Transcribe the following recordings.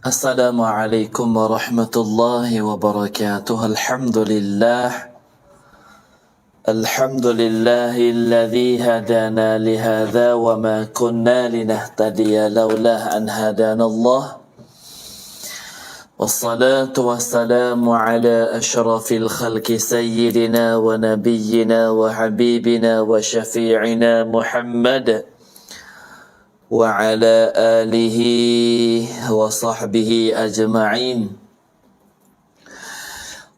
Assalamualaikum warahmatullahi wabarakatuh. Alhamdulillahilladzi hadana lihadza wa ma kunna linahtadiya laula an hadanallah. Wassalatu wassalamu ala asyrafil khalqi sayyidina wa nabiyyina wa habibina wa syafi'ina Muhammad wa ala alihi wa sahbihi ajma'in.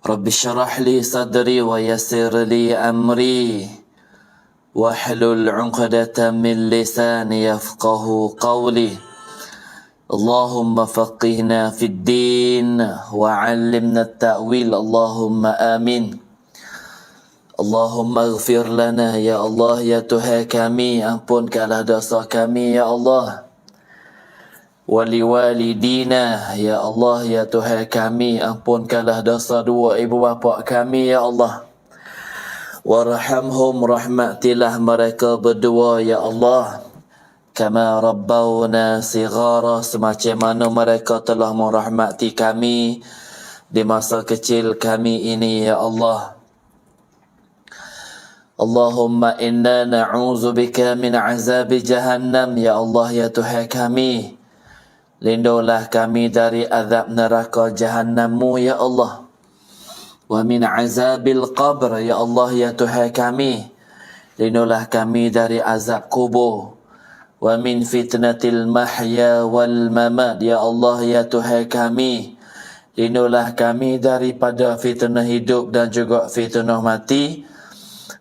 Rabbi syrah li sadri wa yassir li amri wahlul 'uqdatam min lisani yafqahu qawli. Allahumma faqihna fid din wa 'allimna at-ta'wil. Allahumma amin. Allahumma ighfir lana ya Allah, ya Tuhan kami, ampunkanlah dosa kami ya Allah. Wali walidina ya Allah, ya Tuhan kami, ampunkanlah dosa dua ibu bapa kami ya Allah. Warhamhum, rahmatilah mereka berdua ya Allah. Kama rabbawna sighara, semacam mana mereka telah merahmati kami di masa kecil kami ini ya Allah. Allahumma inna na'udzubika min azabi jahannam ya Allah, ya Tuhan kami, lindungilah kami dari azab neraka jahannam-Mu ya Allah. Wa min azabil qabr ya Allah, ya Tuhan kami, lindungilah kami dari azab kubur. Wa min fitnatil mahya wal mamat ya Allah, ya Tuhan kami, lindungilah kami daripada fitnah hidup dan juga fitnah mati.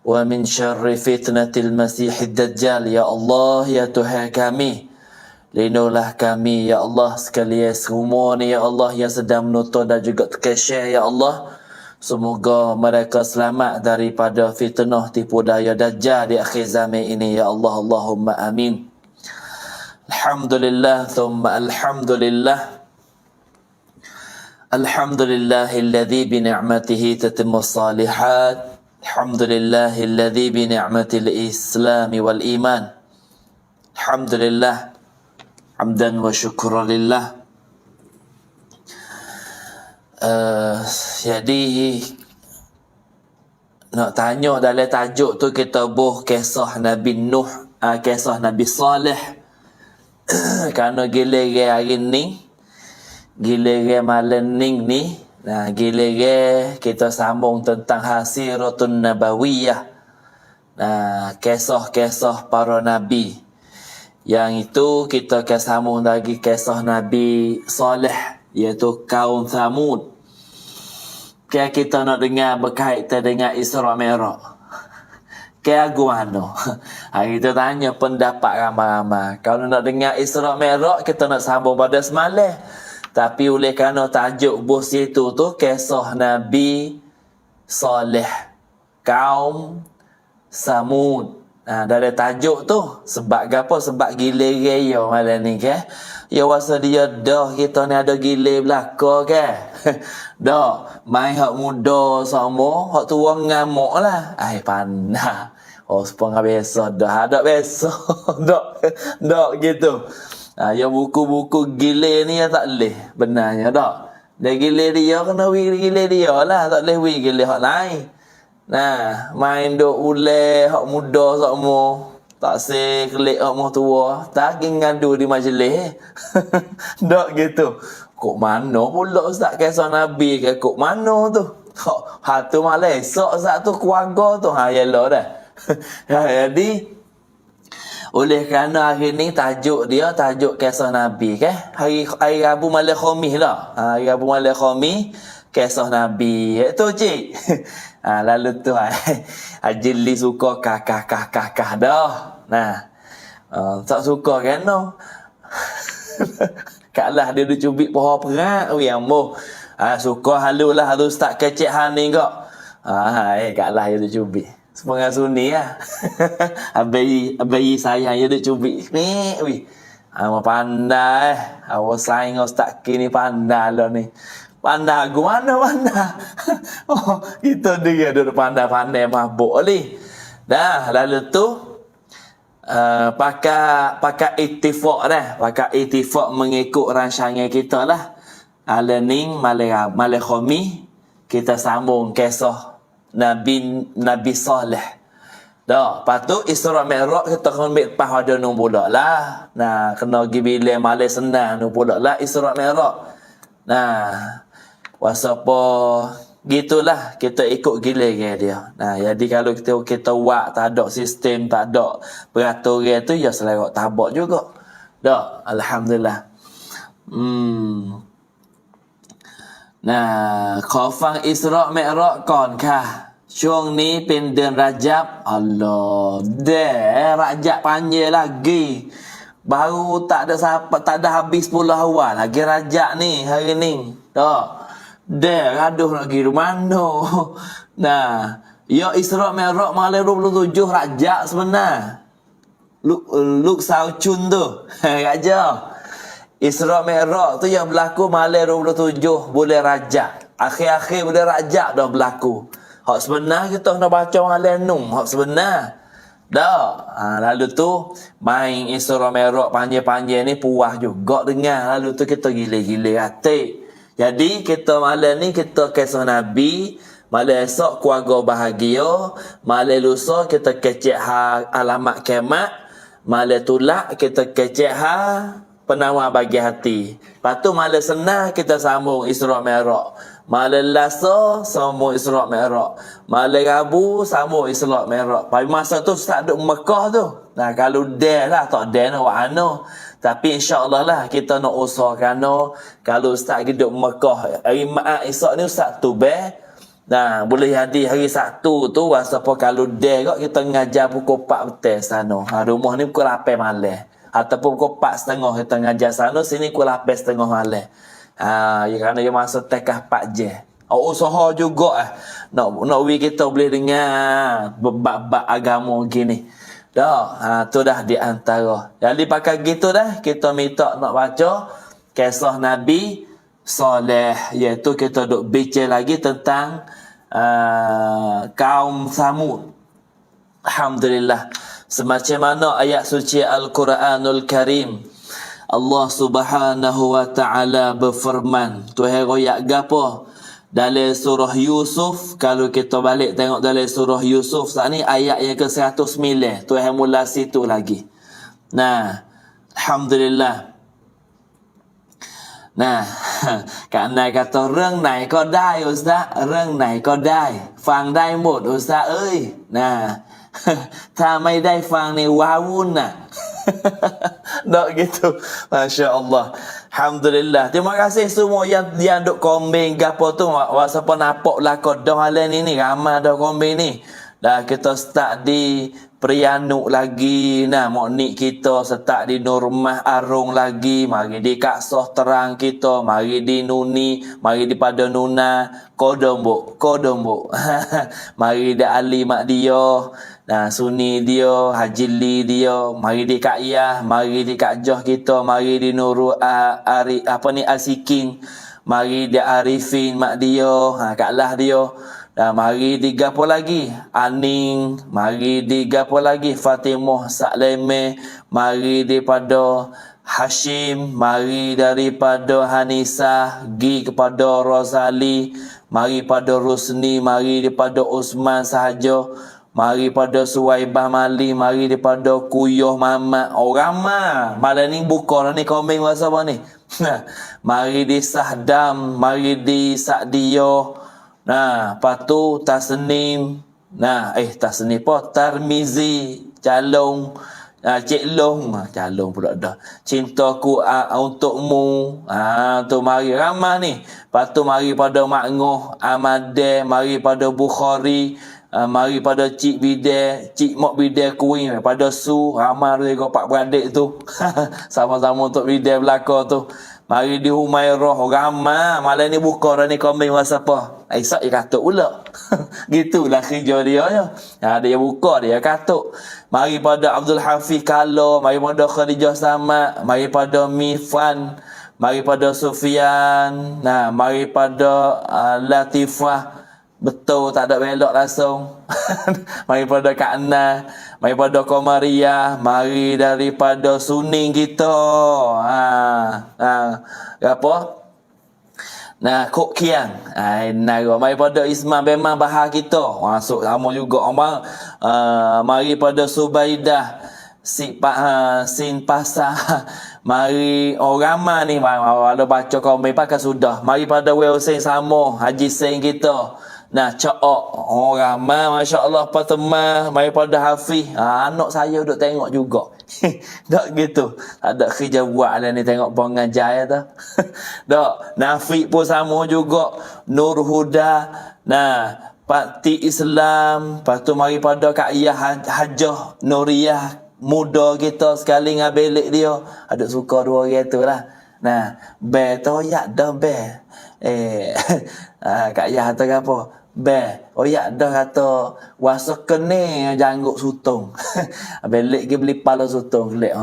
Wa min syarri fitnatil masihid dajjal ya Allah, ya Tuhan kami, lindungilah kami ya Allah sekalian semua ni ya Allah yang sedang menonton dan juga terkesyah ya Allah. Semoga mereka selamat daripada fitnah tipu daya dajjal di akhir zaman ini ya Allah. Allahumma amin. Alhamdulillah thumma alhamdulillah. Alhamdulillahilladzi bi ni'matihi tatimmu shalihat. Alhamdulillahilladzi bi ni'matil Islam wal iman. Alhamdulillah hamdan wa syukran lillah. Jadi nak tanya dalam tajuk tu kita buh kisah Nabi Nuh, kisah Nabi Saleh. Kerana giliran hari ni, giliran malam ni, nah, giliran kita sambung tentang Hasiratun Nabawiyah. Nah, kisah-kisah para nabi. Yang itu kita akan sambung lagi kisah Nabi Saleh, iaitu kaum Thamud. Kita nak dengar berkaitan dengan Isra Mi'raj. Aku mana? Hari kita tanya pendapat ramai-ramai. Kalau nak dengar Isra Mi'raj, kita nak sambung pada semalam. Tapi oleh kerana tajuk bos itu tu kisah Nabi Saleh, kaum Samud. Dari tajuk tu sebab apa? Sebab gila raya malam ni ke? Ya wasa dia dah kita ni ada gila belaka ke? Dah main hak muda sama, hak tua ngamuk lah. Ai pandai. Oh sepengah biasa dah ada biasa. Dak gitu. Ya buku-buku gile ni ya tak boleh benarnya tak. Dia gile dia kena gile dia lah, tak boleh gile hak lain. Nah, main duk ule hak muda sakmo, tak se kelik hak mu tua, tak ngadu di majlis. Tak gitu. Kok mana pula ustaz kisah Nabi ke kok mana tu? Ha tu malah esok ustaz tu keluarga tu yalah dah. Jadi oleh kerana hari ni tajuk dia tajuk kisah Nabi ke? Hari Rabu malam Khamis lah. Hari Rabu malam Khamis kisah Nabi. Itu cik. Lalu tu Ajili suka kakah dah. Nah. Tak suka kan no. Kaklah dia cubit pohon perak yang moh. Suka halulah harus tak kecek hani kok. Kaklah dia cubit. Sepengah sunni lah. Abai sayang dia cubit. Ni, wih. Pandai. Awak sayang ustaz kini pandai lah ni. Pandai aku mana pandai. Oh, itu dia duduk pandai-pandai mabuk ni. Dah, lalu tu pakai ittifaq dah, pakai ittifaq mengikut rancangan kita lah. Alening male khomi kita sambung kisah Nabi Saleh. Dah, lepas tu Isra Mi'raj kita kena ambil pas ada nun pula lah. Nah, kena pergi bilik malam senang nun pula lah Isra Mi'raj. Nah, wasapa gitulah kita ikut giliran dia. Nah, jadi kalau kita buat tak ada sistem, tak ada peraturan tu ya selerak tabak juga. Dah, alhamdulillah. Nah, ขอฟังอิสรามิเราะห์ก่อนค่ะช่วงนี้เป็นเดือนระญับอัลลอฮ์ระญับpanjang lagi baru tak ada habis 10 awal lagi rajab ni hari ni dah gaduh nak pergi mana. Nah, ya Isra Mi'raj malam 27 Rajab sebenar. Luk Sao Chun tu raja Isra Mi'raj tu yang berlaku malam 27 bulan Rajab. Akhir-akhir bulan Rajab dah berlaku. Hak sebenar kita kena baca malam nung. Hak sebenar. Dah. Lalu tu main Isra Mi'raj panjang-panjang ni puas juga dengar. Lalu tu kita gila-gila hati. Jadi kita malam ni kita kisah Nabi. Malam esok keluarga bahagia. Malam lusa kita kecek alamat kiamat. Malam tulak kita kecek penawar bagi hati. Lepas tu malam senang kita sambung Isra Mi'raj. Malam Selasa sambung Isra Mi'raj. Malam Rabu sambung Isra Mi'raj. Pada masa tu Ustaz duduk Mekah tu. Nah, kalau dia lah tak dia nak buat ano. Tapi insya-Allah lah kita nak usahakan kalau Ustaz duduk Mekah hari Maat esok ni Ustaz tu nah, boleh jadi hari Sabtu tu wasapa kalau dia kita ngajar pukul 4 petang sana. Rumah ni pukul 8 malam. Ataupun pukul 4.30 kita ngajar sana, sini pukul 8.30 malam. Kerana dia masa tekah 4 je. Usaha juga nak kita boleh dengar bab agama gini. Dah, tu dah di antara. Jadi pakai gitu dah, kita minta nak baca kisah Nabi Saleh, iaitu kita duk bincang lagi tentang kaum Samud. Alhamdulillah. Semacam mana ayat suci Al-Quranul Karim, Allah Subhanahu wa taala berfirman, Tuhan royak gapo dalam surah Yusuf. Kalau kita balik tengok dalam surah Yusuf saat ni ayat yang ke-109, Tuhan mula situ lagi. Nah, alhamdulillah. Nah, kat nai kata reng nai ko dai ustaz, reng nai ko dai, fang dai mot ustaz ơi. Nah, ถ้าไม่ได้ฟังนี่ว้าวุ่นน่ะ Dok gitu. Masya Allah. Alhamdulillah. Terima kasih semua yang duk komen gapo tu. Siapa nampak lah kodoh hal ni ramai dah komen ni. Dah kita start di Prianuk lagi. Nah, moknik kita start di Nurmah Arung lagi. Mari di Kaksoh Terang kita. Mari di Nuni. Mari di Pada Nuna. Kodombo. Mari di Ali Mak dia. Nah, Sunni dia, Haji Li dia, mari di Kak Iyah, mari di Kak Joh kita, mari di Nurul Asiking, mari di Arifin mak dia, Kak Lah dia. Dan mari di gapo lagi? Aning, mari di gapo lagi? Fatimah Sakleme, mari daripada Hashim, mari daripada Hanisah, gi kepada Rosali, mari pada Rusni, mari daripada Usman sahaja. Mari pada Suwaibah Mali, mari daripada Kuyuh Mamat. Orang malam ni buka ni komen masa apa ni? Mari di Sahdam, mari di Sakdio. Nah, lepas tu Tasnim. Nah, Tasnim apa? Tarmizi, Calong, Cik Long, Calong pula dah. Cintaku untukmu. Tu mari ramai ni. Lepas tu mari pada Mak Ngoh, Amade, mari pada Bukhari. Mari pada Cik Bideh, Cik Mok Bideh Kuing, pada Su, ramai juga pak beradik tu. Sama-sama untuk Bideh belakang tu. Mari di Humairah, ramai. Malam ni buka dah ni komen WhatsApp. Aisyah dia katuk pula. Gitulah kerja dia ya. Dia buka dia katuk. Mari pada Abdul Hafiz Kalo, mari pada Khadijah Samad, mari pada Mifan, mari pada Sufian, nah, mari pada Latifah. Betul, tak ada belok langsung. Mari pada Kak Ana, mari pada Komariah, mari daripada Suning kita. Apa? Nah, kok kiang. Nara mari pada Ismail memang bahar kita. Masuk sama juga orang. Mari pada Subaidah sin pasar. Mari orang ramai ni ada baca komen pakai sudah. Mari pada Wilson sama Haji Sen kita. Nah, Cok orang ramai masya-Allah Fatimah, mari pada Hafiz. Anak saya duk tengok juga. Tak gitu. Tak ada kerja buat lah ni tengok pengajar tu. Tak. Nafiq pun sama juga. Nur Huda. Nah, Parti Islam. Lepas tu mari pada Kak Iyah Hajah Nuriyah. Muda kita sekali dengan belik dia. Ada suka dua orang tu lah. Nah, be tu ya dah be. Kak Iyah kata apa? Be, ya dah kata wasa kene janggut sutong. Belik ke beli pala sutong kelik.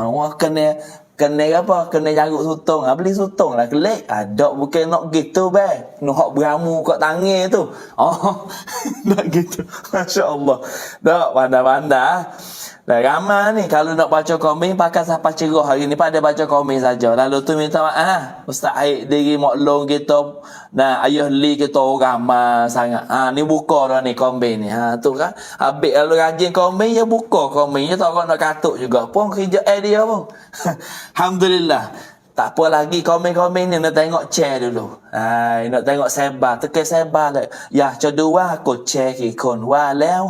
Kene apa? Kene janggut sutong. Beli sutong lah kelik. Ada bukan nak gitu be. Nak beramu kat tangan tu. Nak gitu. Masya-Allah. Tak pandai-pandai. Dah ramai ni kalau nak baca komen pakai siapa cerah hari ni pada baca komen saja. Lalu tu minta maaf Ustaz Aid diri maklum kita. Nah, ayah li kita orang ramai sangat. Ni buka dah ni komen ni. Tu kan. Habis kalau rajin komen ya buka komen. Ya tak nak katuk juga pun kerja dia pun. Alhamdulillah. Tak apa lagi komen-komen ni nak tengok share dulu. Nak tengok sebar. Tekan sebarเลยอยากจะดูว่ากดแชร์กี่คนว่าแล้ว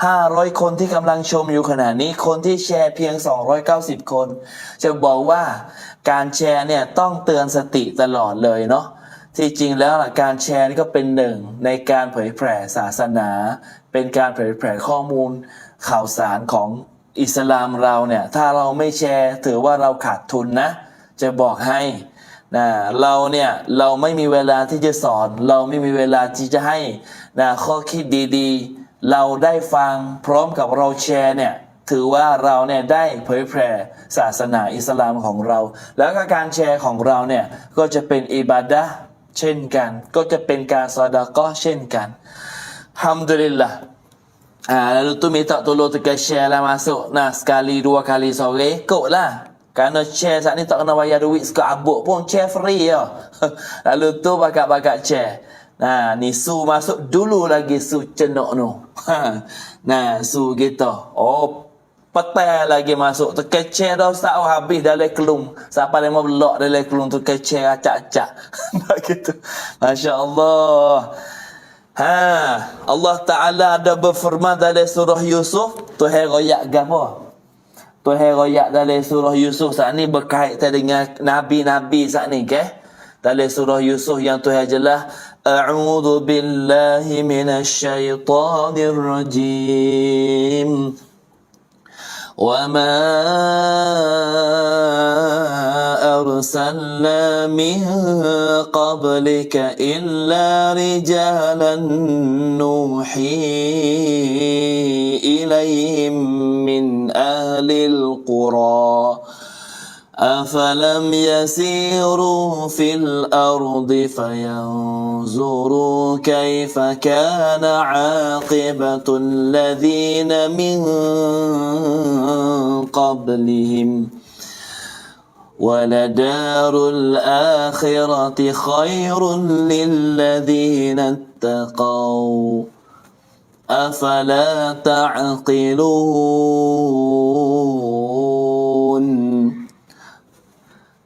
500คนที่กำลังชมอยู่ขณะนี้คนที่แชร์เพียง290คนจะบอกว่าการแชร์เนี่ยต้องเตือนสติตลอดเลยเนาะที่จริงแล้วการแชร์นี่ก็เป็นหนึ่งในการเผยแผ่ศาสนาเป็นการเผยแผ่ข้อมูลข่าวสารของอิสลามเราเนี่ยถ้าเราไม่แชร์ถือว่าเราขาดทุนนะจะบอกให้เราไม่มีเวลาที่จะสอนเราไม่มีเวลาที่จะให้ข้อคิดดีๆเราได้ฟังพร้อมกับเราแชร์เนี่ยถือว่าเราเนี่ยได้เผยแผ่ศาสนาอิสลามของเราแล้วก็การแชร์ของเราเนี่ยก็จะเป็นอิบาดะห์เช่นกันก็จะเป็นการซอดาเกาะห์เช่นกันอัลฮัมดุลิลละห์lalu tu minta tolong tekan share lah masuk. Nah, sekali dua kali sore ikut lah. Kerana share saat ni tak kena bayar duit sekat abuk pun share free ya. Lalu tu bakat-bakat share. Nah, ni su masuk dulu lagi su cenok tu. Nah, su kita. Petai lagi masuk. Tekan share dah Ustaz habis dalam kelung. Sampai 5 blok dalam kelung tu tekan share acak-acak. Tak gitu. Masya Allah. Allah Ta'ala ada berfirman dalam surah Yusuf. Tuhan royak gapo? Tuhan royak dalam surah Yusuf saat ni berkaitan dengan Nabi-Nabi saat ni dalam surah Yusuf yang Tuhan jelas A'udhu billahi minasyaitanir rajim وَمَا أَرْسَلْنَا مِنْ قَبْلِكَ إِلَّا رِجَالًا نُوحِي إِلَيْهِمْ مِنْ أَهْلِ الْقُرَى أَفَلَمْ يَسِيرُوا فِي الْأَرْضِ فَيَنْظُرُوا كَيْفَ كَانَ عَاقِبَةُ الَّذِينَ مِنْ قَبْلِهِمْ وَلَدَارُ الْآخِرَةِ خَيْرٌ لِلَّذِينَ اتَّقَوْا أَفَلَا تَعْقِلُونَ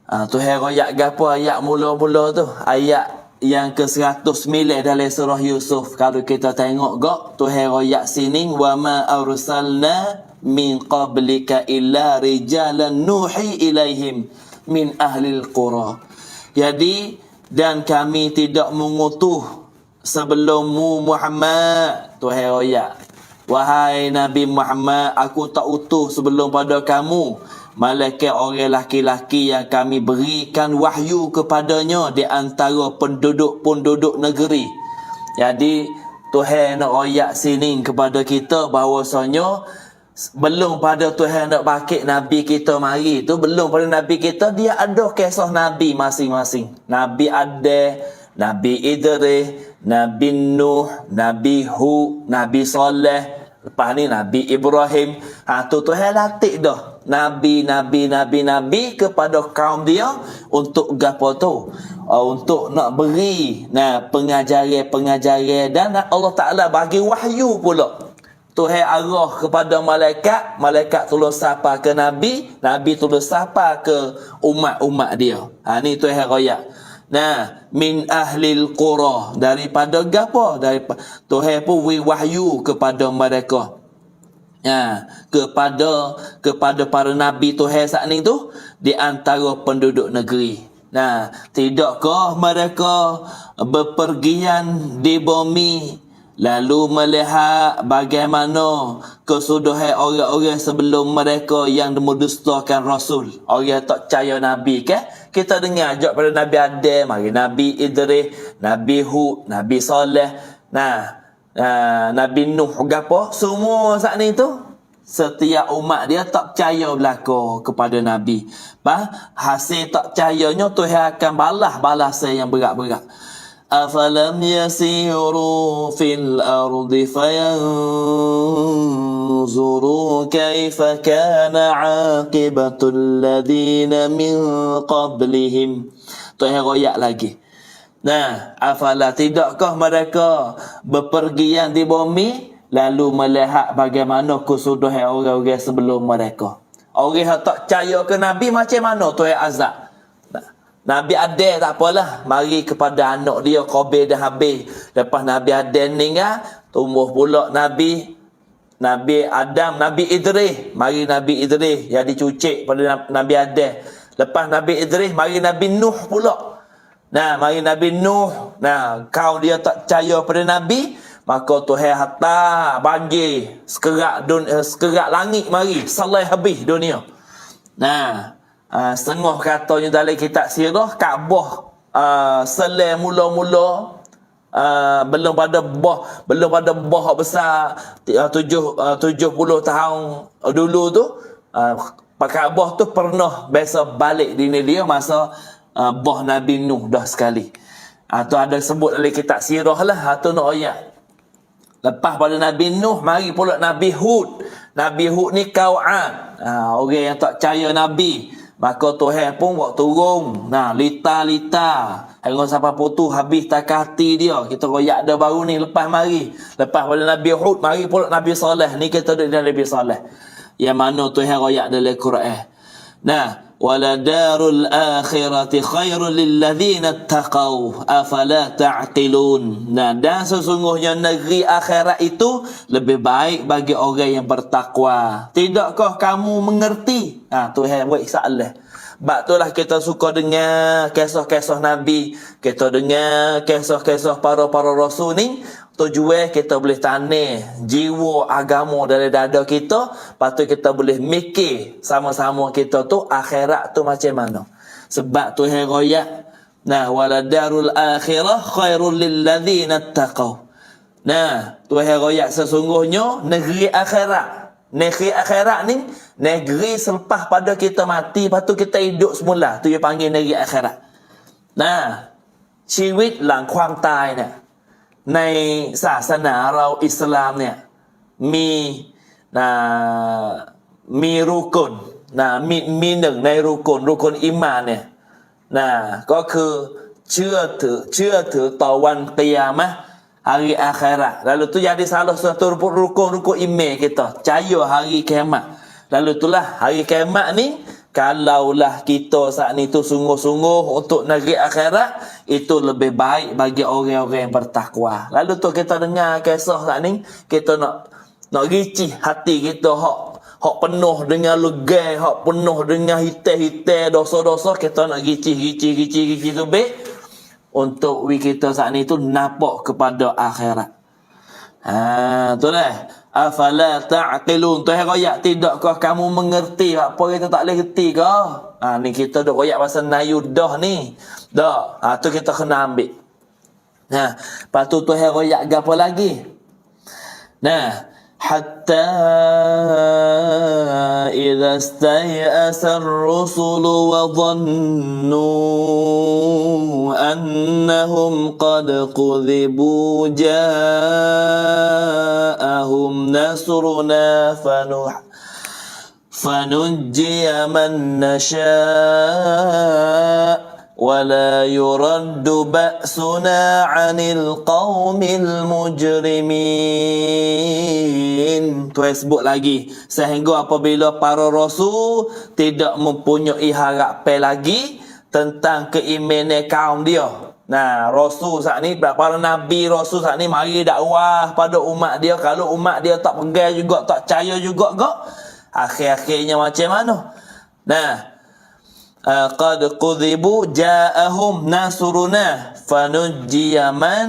Tuhan royak gapo ayat mula-mula tu ayat yang ke-109 dalam surah Yusuf. Kalau kita tengok gak Tuhan royak sini wa ma arsalna min qablika illa rijalan nuhi ilaihim min ahlil qura. Jadi dan kami tidak mengutuh sebelummu Muhammad. Tuhan royak, wahai Nabi Muhammad, aku tak utuh sebelum pada kamu malaikat orang laki-laki yang kami berikan wahyu kepadanya di antara penduduk-penduduk negeri. Jadi Tuhan nak royak sini kepada kita bahawasanya belum pada Tuhan nak bakit Nabi kita mari tu, belum pada Nabi kita dia ada kisah Nabi masing-masing. Nabi Adam, Nabi Idris, Nabi Nuh, Nabi Hud, Nabi Saleh, lepas ni Nabi Ibrahim. Tu Tuhan latih dah nabi kepada kaum dia untuk gapo tu? Untuk nak beri pengajaran dan Allah Taala bagi wahyu pula. Tuhan arah kepada malaikat tolong sapa ke nabi tolong sapa ke umat dia. Ni Tuhan royak. Min ahlil qura, daripada gapo? Daripada Tuhan pun wahyu kepada mereka. Kepada para nabi Tuhan saat ni tu di antara penduduk negeri. Tidakkah mereka bepergian di bumi lalu melihat bagaimana kesudahan orang-orang sebelum mereka yang mendustakan Rasul, orang tak percaya Nabi ke? Kita dengar ajak pada Nabi Adam, mari Nabi Idris, Nabi Hud, Nabi Saleh, Nabi Nuh, gapo? Semua saat ni tu setiap umat dia tak percaya belaka kepada Nabi. Hasil tak percayanya Tuhan akan balasan yang berat-berat. أفلم يسيروا في الأرض فينظروا كيف كان عاقبة الذين من قبلهم. Tuhan royak lagi. Afala, tidakkah mereka bepergian di bumi lalu melihat bagaimana kesudahan orang-orang sebelum mereka. Orang yang tak percaya ke Nabi macam mana Tuhan azab? Nabi Adam tak apalah, mari kepada anak dia Qabil dan Habil. Lepas Nabi Adam meninggal, tumbuh pula Nabi Adam, Nabi Idris. Mari Nabi Idris yang dicucik pada Nabi Adam. Lepas Nabi Idris, mari Nabi Nuh pula. Mari Nabi Nuh. Kau dia tak percaya pada Nabi, maka Tuhan hantar banjir sekerak langit mari salai habis dunia. Setengah katanya dalam kitab sirah, Kaabah selai mula-mula belum pada bah besar 70 tahun dulu tu, Kaabah tu pernah biasa balik di dia masa bah Nabi Nuh dah sekali. Tu ada sebut dalam kitab sirah lah, tu nak ayat. Lepas pada Nabi Nuh, mari pula Nabi Hud. Nabi Hud ni kaum Ad, orang yang tak percaya Nabi. Maka Tuhan pun buat turun lita hingga sampai putus habis takati dia. Kita royak ada baru ni lepas pada Nabi Hud, mari pula Nabi Saleh. Ni kita duduk dengan Nabi Saleh yang mana Tuhan royak dalam Quran. Waladarul akhirati khairul lilladzina taqaw afala ta'qilun. Dan sesungguhnya negeri akhirat itu lebih baik bagi orang yang bertakwa. Tidakkah kamu mengerti? Tuhan buat soalan. Sebab itulah kita suka dengar kisah-kisah Nabi, kita dengar kisah-kisah para rasul ni. Tujuan kita boleh tanam jiwa agama dalam dada kita, lepas tu kita boleh mikir sama-sama kita tu akhirat tu macam mana. Sebab Tuhan royak, waladarul akhirah khairul lilladzina taqaw. Tuhan royak sesungguhnya negeri akhirat ni negeri selepas pada kita mati, lepas tu kita hidup semula, tu dia panggil negeri akhirat. ชีวิตหลังความตายเนี่ยในศาสนาเราอิสลามเนี่ยมีรุกลมีหนึ่งในรุกลอิมานเนี่ยก็คือเชื่อถือต่อวันกิยามะห์hari akhirat. Lalu tu jadi salah satu rukun iman kita, percaya hari kiamat. Lalu itulah hari kiamat ni, kalaulah kita saat ni tu sungguh-sungguh untuk negeri akhirat, itu lebih baik bagi orang-orang yang bertakwa. Lalu tu kita dengar kisah saat ni, kita nak ricih hati kita hak penuh dengan legai, hak penuh dengan hitam-hitam dosa-dosa, kita nak ricih tu baik untuk kita saat ni tu nampak kepada akhirat. Itulah afala ta'qilun. Tuhan royak, tidakkah kamu mengerti? Apa kita tak boleh kerti ke? Ni kita duk royak pasal nayudah ni. Dah. Tu kita kena ambil. Lepas tu Tuhan royak apa lagi? Hatta idza istay'asa ar-rusulu wa dhannu annahum qad qudhibu ja'ahum nasruna فنجي من نشاء ولا يرد بأسنا عن القوم المجرمين. Tuhan sebut lagi, sehingga apabila para rasul tidak mempunyai harapan lagi tentang keimanan kaum dia. Nah, rasul saat ni, para nabi rasul saat ni mari dakwah pada umat dia. Kalau umat dia tak pegang juga, tak percaya juga kok, akhir-akhirnya macam mana? Nah, qad qudzibu ja'ahum nasruna fanujjiya man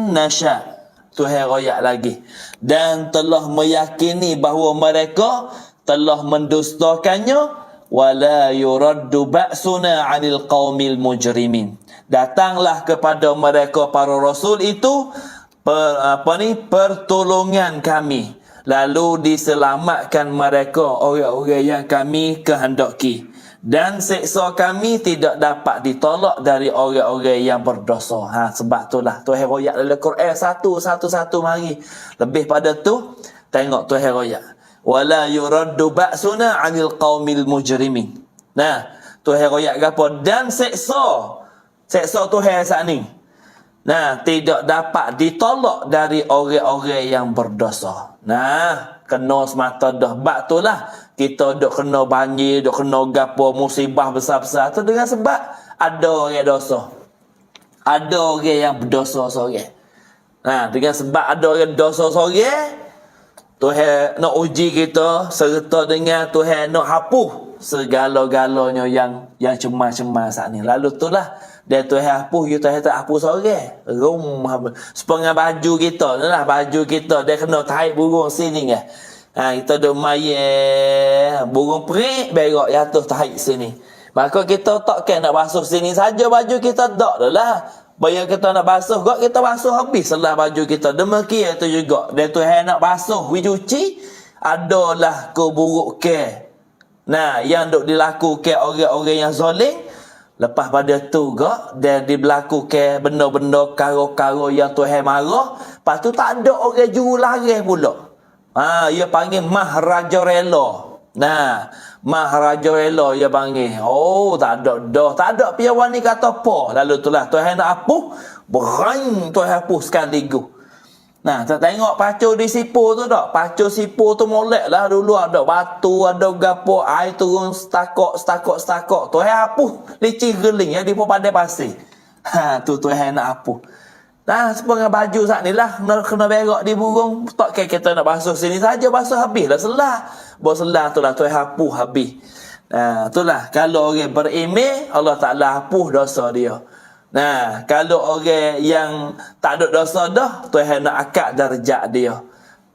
nasha. Tuhan royak lagi, dan telah meyakini bahawa mereka telah mendustakannya, wala yuraddu ba'suna 'anil qaumil mujrimin. Datanglah kepada mereka para rasul itu pertolongan kami, lalu diselamatkan mereka orang-orang yang kami kehendaki, dan seksa kami tidak dapat ditolak dari orang-orang yang berdosa. Sebab itulah Tuhan royak dalam Quran satu-satu mari. Lebih pada tu, tengok Tuhan royak, wala yuraddu ba'suna 'anil qaumil mujrimin. Nah, Tuhan royak apa? Dan seksa Tuhan saat ni, nah, tidak dapat ditolak dari orang-orang yang berdosa. Nah, kena semata dah. Bak tu lah kita duk kena banjir, duk kena gapo musibah besar-besar tu dengan sebab ada orang dosa. Ada orang yang berdosa seorang. Nah, dengan sebab ada orang dosa seorang, Tuhan nak uji kita, serta dengan Tuhan nak hapus segala-galanya yang cemas-cemas saat ni. Lalu itulah dia Tuhan hapus, Tuhan tak hapus seorang. Sepengah baju kita ni lah, baju kita dia kena tarik burung sini kan. Kita duk mayat burung perik berak jatuh tarik sini. Maka kita takkan nak basuh sini saja baju kita, tak dah lah. Bayar kita nak basuh kok, kita basuh habis lah baju kita. Demikian itu juga dia Tuhan nak basuh, cuci, adalah keburukan. Nah, yang duk dilakukan orang-orang yang zalim. Lepas pada tu kok dia diberlakukan benda-benda karo-karo yang Tuhan marah. Lepas tu tak ada orang juru laris pula. Ia panggil mahraja rela. Nah, mahraja rela ia panggil. Oh, tak ada dah. Tak ada piawan ni kata apa. Lalu itulah Tuhan nak hapus, berang Tuhan hapus sekaligus. Nah, tak tengok pacu di Sipur tu tak? Pacu Sipur tu molek lah dulu, ada batu, ada gapo, air turun setakok. Tuhan hapus licin geling ya di pandai pasir. Tu Tuhan nak hapus. Nah, sepengah baju saat ni lah kena berak di burung. Tak kira kita nak basuh sini saja, basuh habis lah selah. Bawa selah tu lah Tuhan hapus habis. Nah, itulah kalau orang beriman, Allah Ta'ala hapus dosa dia. Nah, kalau orang yang tak ada dosa dah, Tuhan nak angkat darjat dia.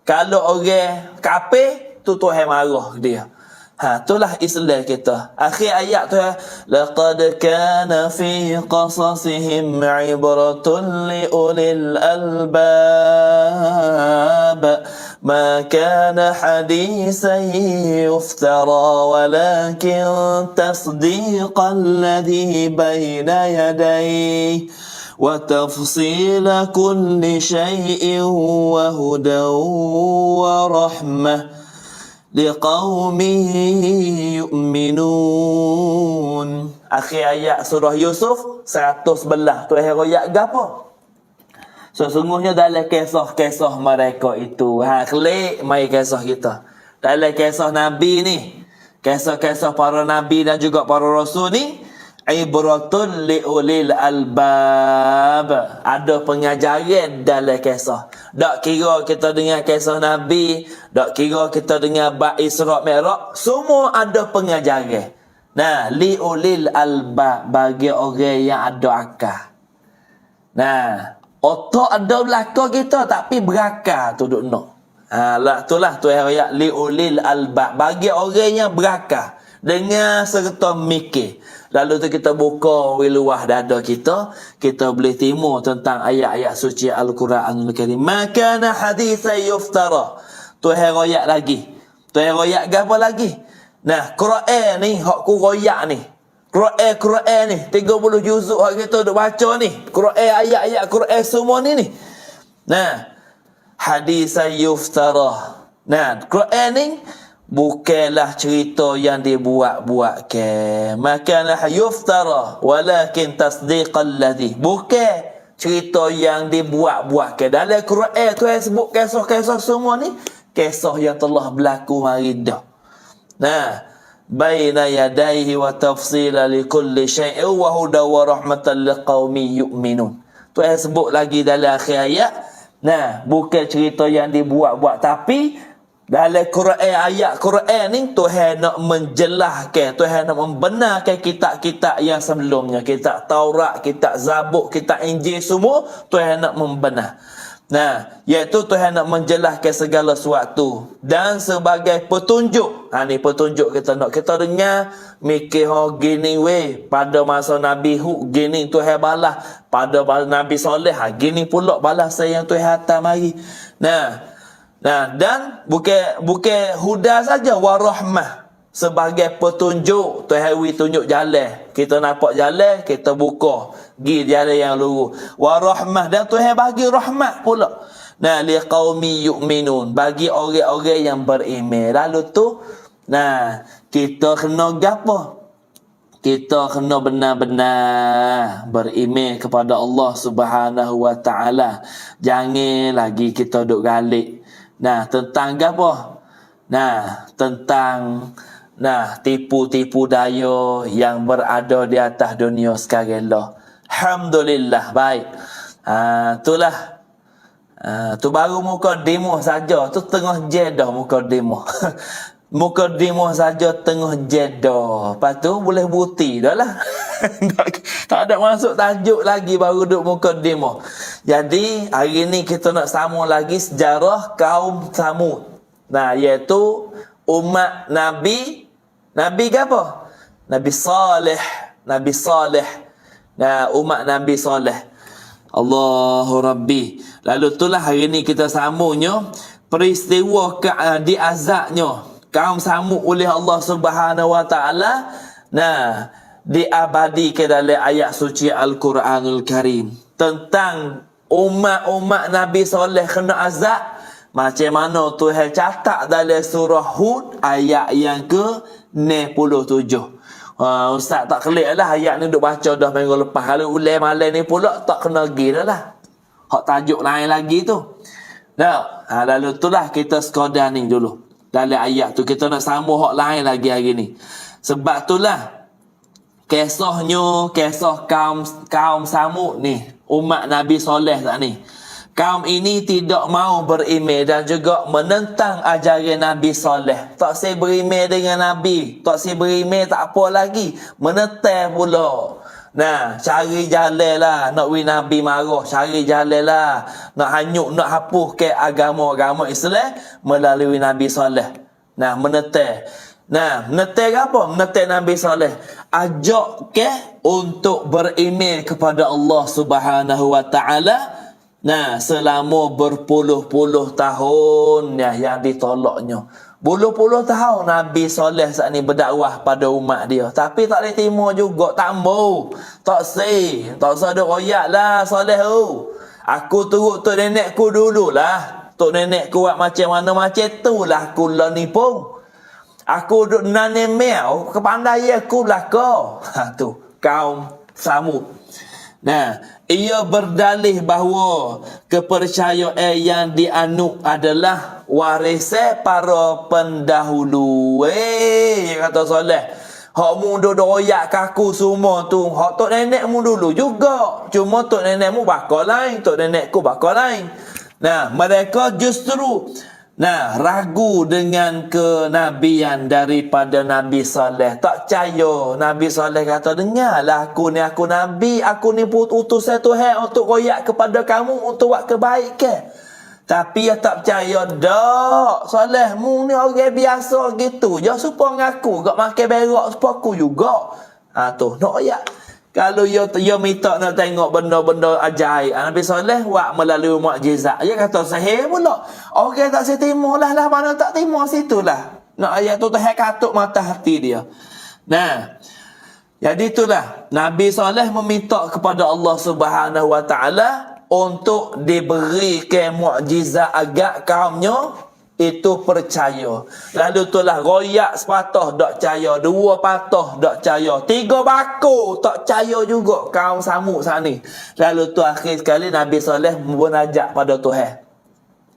Kalau orang kafir, tu Tuhan marah dia. Itulah Islam kita. Akhir ayat tu, laqad kana fi qasasihim ibratun li ulil albab ma kana hadisan yuftara walakin tasdiqan ladhi bayna yadayhi wa tafsila kulli shay'in wa hudan wa rahmah liqaumin yu'minun. Akhir ayat surah Yusuf 111. Tuhan royak gapo? Sesungguhnya dalam kisah-kisah mereka itu, kelik mai kisah kita. Dalam kisah Nabi ni, kisah-kisah para Nabi dan juga para Rasul ni, ibratun liulil albab. Ada pengajaran dalam kisah. Tak kira kita dengar kisah Nabi, tak kira kita dengar bab Isra Mi'raj, semua ada pengajaran. Nah, liulil albab, bagi orang yang ada akal. Nah, otak ada belakang kita tapi berakal tu duk nak. Itulah Tuhan ayat liulil albab, bagi orang yang berakal, dengar serta mikir. Lalu tu kita buka wiluah dada kita boleh timur tentang ayat-ayat suci Al-Quranul Karim. Maka na haditsan yuftara. Tuhan royak lagi. Tuhan royak apa lagi? Nah, Quran ni hak ku royak ni. Quran ni 30 juzuk hak kita duk baca ni. Quran, ayat-ayat Quran semua ni. Nah, haditsan yuftara. Nah, Quran ni bukanlah cerita yang dibuat-buat ke. Makanlah yuftara walakin tasdiqal ladzi. Bukan cerita yang dibuat-buat ke. Dalam Quran tu sebut kisah-kisah semua ni kisah yang telah berlaku hari dah. Nah, baina yadayhi wa tafsila likulli syai'in wa huda wa rahmatan liqaumin yu'minun. Tu sebut lagi dalam akhir ayat. Nah, bukan cerita yang dibuat-buat, tapi dalam Quran, ayat Quran ni Tuhan nak menjelaskan, Tuhan nak membenarkan kitab-kitab yang sebelumnya, kitab Taurat, kitab Zabur, kitab Injil, semua Tuhan nak membenar. Nah, iaitu Tuhan nak menjelaskan segala sesuatu dan sebagai petunjuk. Ni petunjuk kita dengar mikir gini pada masa Nabi Hud gini Tuhan balas, pada Nabi Soleh gini pula balas yang Tuhan hantar mari. Nah, dan bukan huda saja, warahmah sebagai petunjuk. Tuhan tunjuk jalan, kita nampak jalan, kita buka pergi jalan yang lurus. Warahmah, dan Tuhan bagi rahmat pula. Nah, liqaumi yu'minun, bagi orang-orang yang beriman. Lalu tu, nah, kita kena gapo? Kita kena benar-benar beriman kepada Allah Subhanahu wa taala. Jangan lagi kita duk galik. Nah, tentang apa? Nah, tentang tipu-tipu daya yang berada di atas dunia sekarang lah. Alhamdulillah, baik. Itulah. Tu baru mukadimah saja. Tu tengah jedah mukadimah. Mukadimah saja tengah jedah. Lepas tu boleh bukti dah lah. Tak ada masuk tajuk lagi baru duduk mukadimah. Jadi hari ni kita nak sambung lagi sejarah kaum Samud. Nah, iaitu umat Nabi ke apa? Nabi Saleh. Nah, umat Nabi Saleh. Allahu Rabbi. Lalu itulah hari ni kita sambungnya peristiwa diazabnya kaum Samud oleh Allah Subhanahu wa taala. Nah, diabadikan dalam ayat suci Al-Quranul Karim tentang umat-umat Nabi Saleh kena azab. Macam mana Tuhan catat dalam surah Hud ayat yang ke-67. Ustaz tak kelik lah ayat ni duk baca dah minggu lepas. Kalau ulai malam ni pula tak kena pergi dah lah. Hak tajuk lain lagi tu. Nah, lalu itulah kita sekadar ni dulu. Dalam ayat tu kita nak sambung hak lain lagi hari ni. Sebab itulah kisah kaum Samud ni, umat Nabi Soleh tak ni. Kaum ini tidak mau beriman dan juga menentang ajaran Nabi Soleh. Tak saya beriman dengan Nabi, tak saya beriman tak apa lagi, menentang pula. Nah, cari jalan lah nak Nabi marah, cari jalan lah nak hanyut, nak hapus ke agama Islam melalui Nabi Soleh. Nah, menentang. Nah, menentang apa? Menentang Nabi Saleh. Ajak ke untuk beriman kepada Allah Subhanahu wa taala. Nah, selama berpuluh-puluh tahun yang ditolaknya. Puluh-puluh tahun Nabi Saleh saat ni berdakwah pada umat dia. Tapi tak boleh terima juga. Tak mau. Tak ada royak lah Saleh tu. Aku turut tok nenekku dululah. Tok nenekku buat macam mana macam tu lah aku lah ni pun. Aku duduk nanem meau, kepandaian aku belaka. Tu, kaum Samud. Nah, ia berdalih bahawa kepercayaan yang dianut adalah warisan para pendahulu. Kata Soleh. Hak mu duduk royak kaku semua tu. Hak tok nenekmu dulu juga. Cuma tok nenekmu bakal lain, tok nenekku bakal lain. Nah, mereka justru ragu dengan kenabian daripada Nabi Saleh. Tak percaya. Nabi Saleh kata, dengarlah aku ni Nabi, aku ni utusan Tuhan untuk royak kepada kamu, untuk buat kebaikan. Tapi dia tak percaya. Dak, Saleh, mu ni orang biasa gitu. Dia supaya ngaku, gak makan berak supaya aku juga. Tu, nak royak. Kalau dia minta nak tengok benda-benda ajaib, Nabi Saleh buat melalui mukjizat. Dia kata sahih pula. Orang tak setimah lah, mana tak timah situlah. Nak ayat tu Tuhan katuk mata hati dia. Nah, jadi itulah Nabi Saleh meminta kepada Allah Subhanahu wa taala untuk diberikan mukjizat agak kaumnya itu percaya. Lalu itulah royak sepatah tak percaya, 2 patah tak percaya, 3 bakul tak percaya juga kaum Samud saat ni. Lalu tu akhir sekali Nabi Saleh munajat pada Tuhan.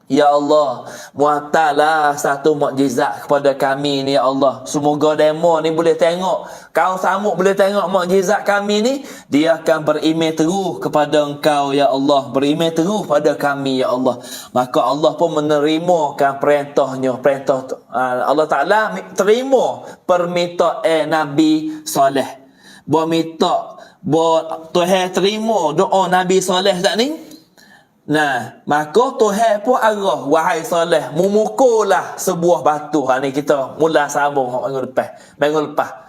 Ya Allah, muatallah satu mukjizat kepada kami ni ya Allah. Semoga demo ni boleh tengok, kaum Samud boleh tengok mukjizat kami ni, dia akan beriman terus kepada Engkau ya Allah, beriman terus pada kami ya Allah. Maka Allah pun menerimakan perintah Allah Taala terima permintaan Nabi Saleh. Bo minta, bo Tuhan terima doa Nabi Saleh tak ni. Nah, maka Tuhan pun arah, wahai Saleh, memukullah sebuah batu. Ni kita mula sambung minggu lepas.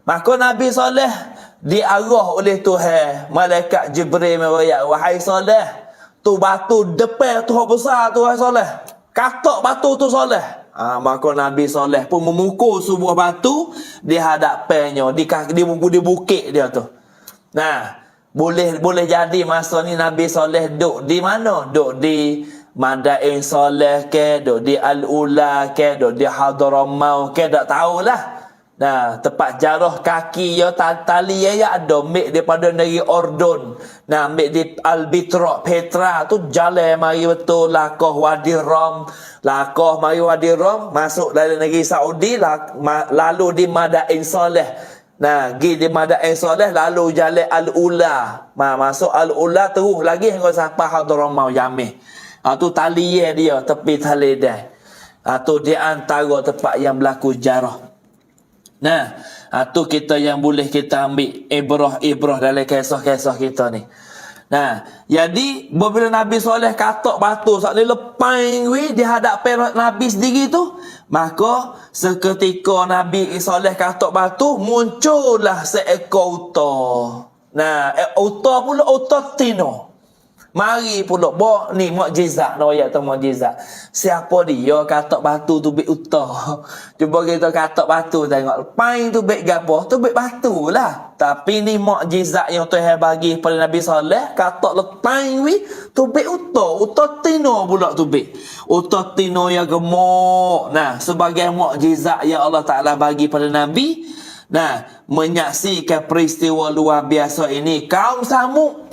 Maka Nabi Saleh diarah oleh Tuhan, malaikat Jibril meriak, wahai Saleh, tu batu depan tu besar tu, wahai Saleh, katak batu tu Saleh. Maka Nabi Saleh pun memukul sebuah batu di hadapannya, di bukit dia tu. Nah, boleh jadi masa ni Nabi Saleh duk di mana? Duk di Madain Saleh ke, duk di Al-Ula ke, duk di Hadramaut ke, tak tahulah. Nah, tempat jarah kaki ya tali ya ada ambil daripada negeri Ordon. Nah, ambil di Al-Bitra Petra tu jalan mari betul lakoh Wadi Ram. Lakoh mari Wadi Ram, masuk dari negeri Saudi, lalu di Madain Saleh. Nah, pergi di Madain Saleh, lalu jalan Al-Ula. Masuk Al-Ula terus lagi hingga sampai Hadramaut Yamin. Tu tali dia, tepi tali dia. Tu di antara tempat yang berlaku jarah. Nah, tu kita yang boleh kita ambil ibrah dalam kisah-kisah kita ni. Nah, jadi bila Nabi Saleh katak batu saat ni lepas di hadapan Nabi sendiri tu, maka seketika Nabi Saleh katak batu, muncullah seekor unta. Nah, unta pula unta tino. Mari pula bawa ni mukjizat, ayat tu mukjizat. Siapa dia katak batu tu bik unta? Cuba kita katak batu tengok. Lepas tu bik gapo? Tu bik batu lah. Tapi ni mukjizat yang Tuhan bagi pada Nabi Saleh, katak lepas tu bik unta tino pula tu bik. Unta tino yang gemuk. Nah, sebagai mukjizat yang Allah Taala bagi pada Nabi. Nah, menyaksikan peristiwa luar biasa ini kaum Samud.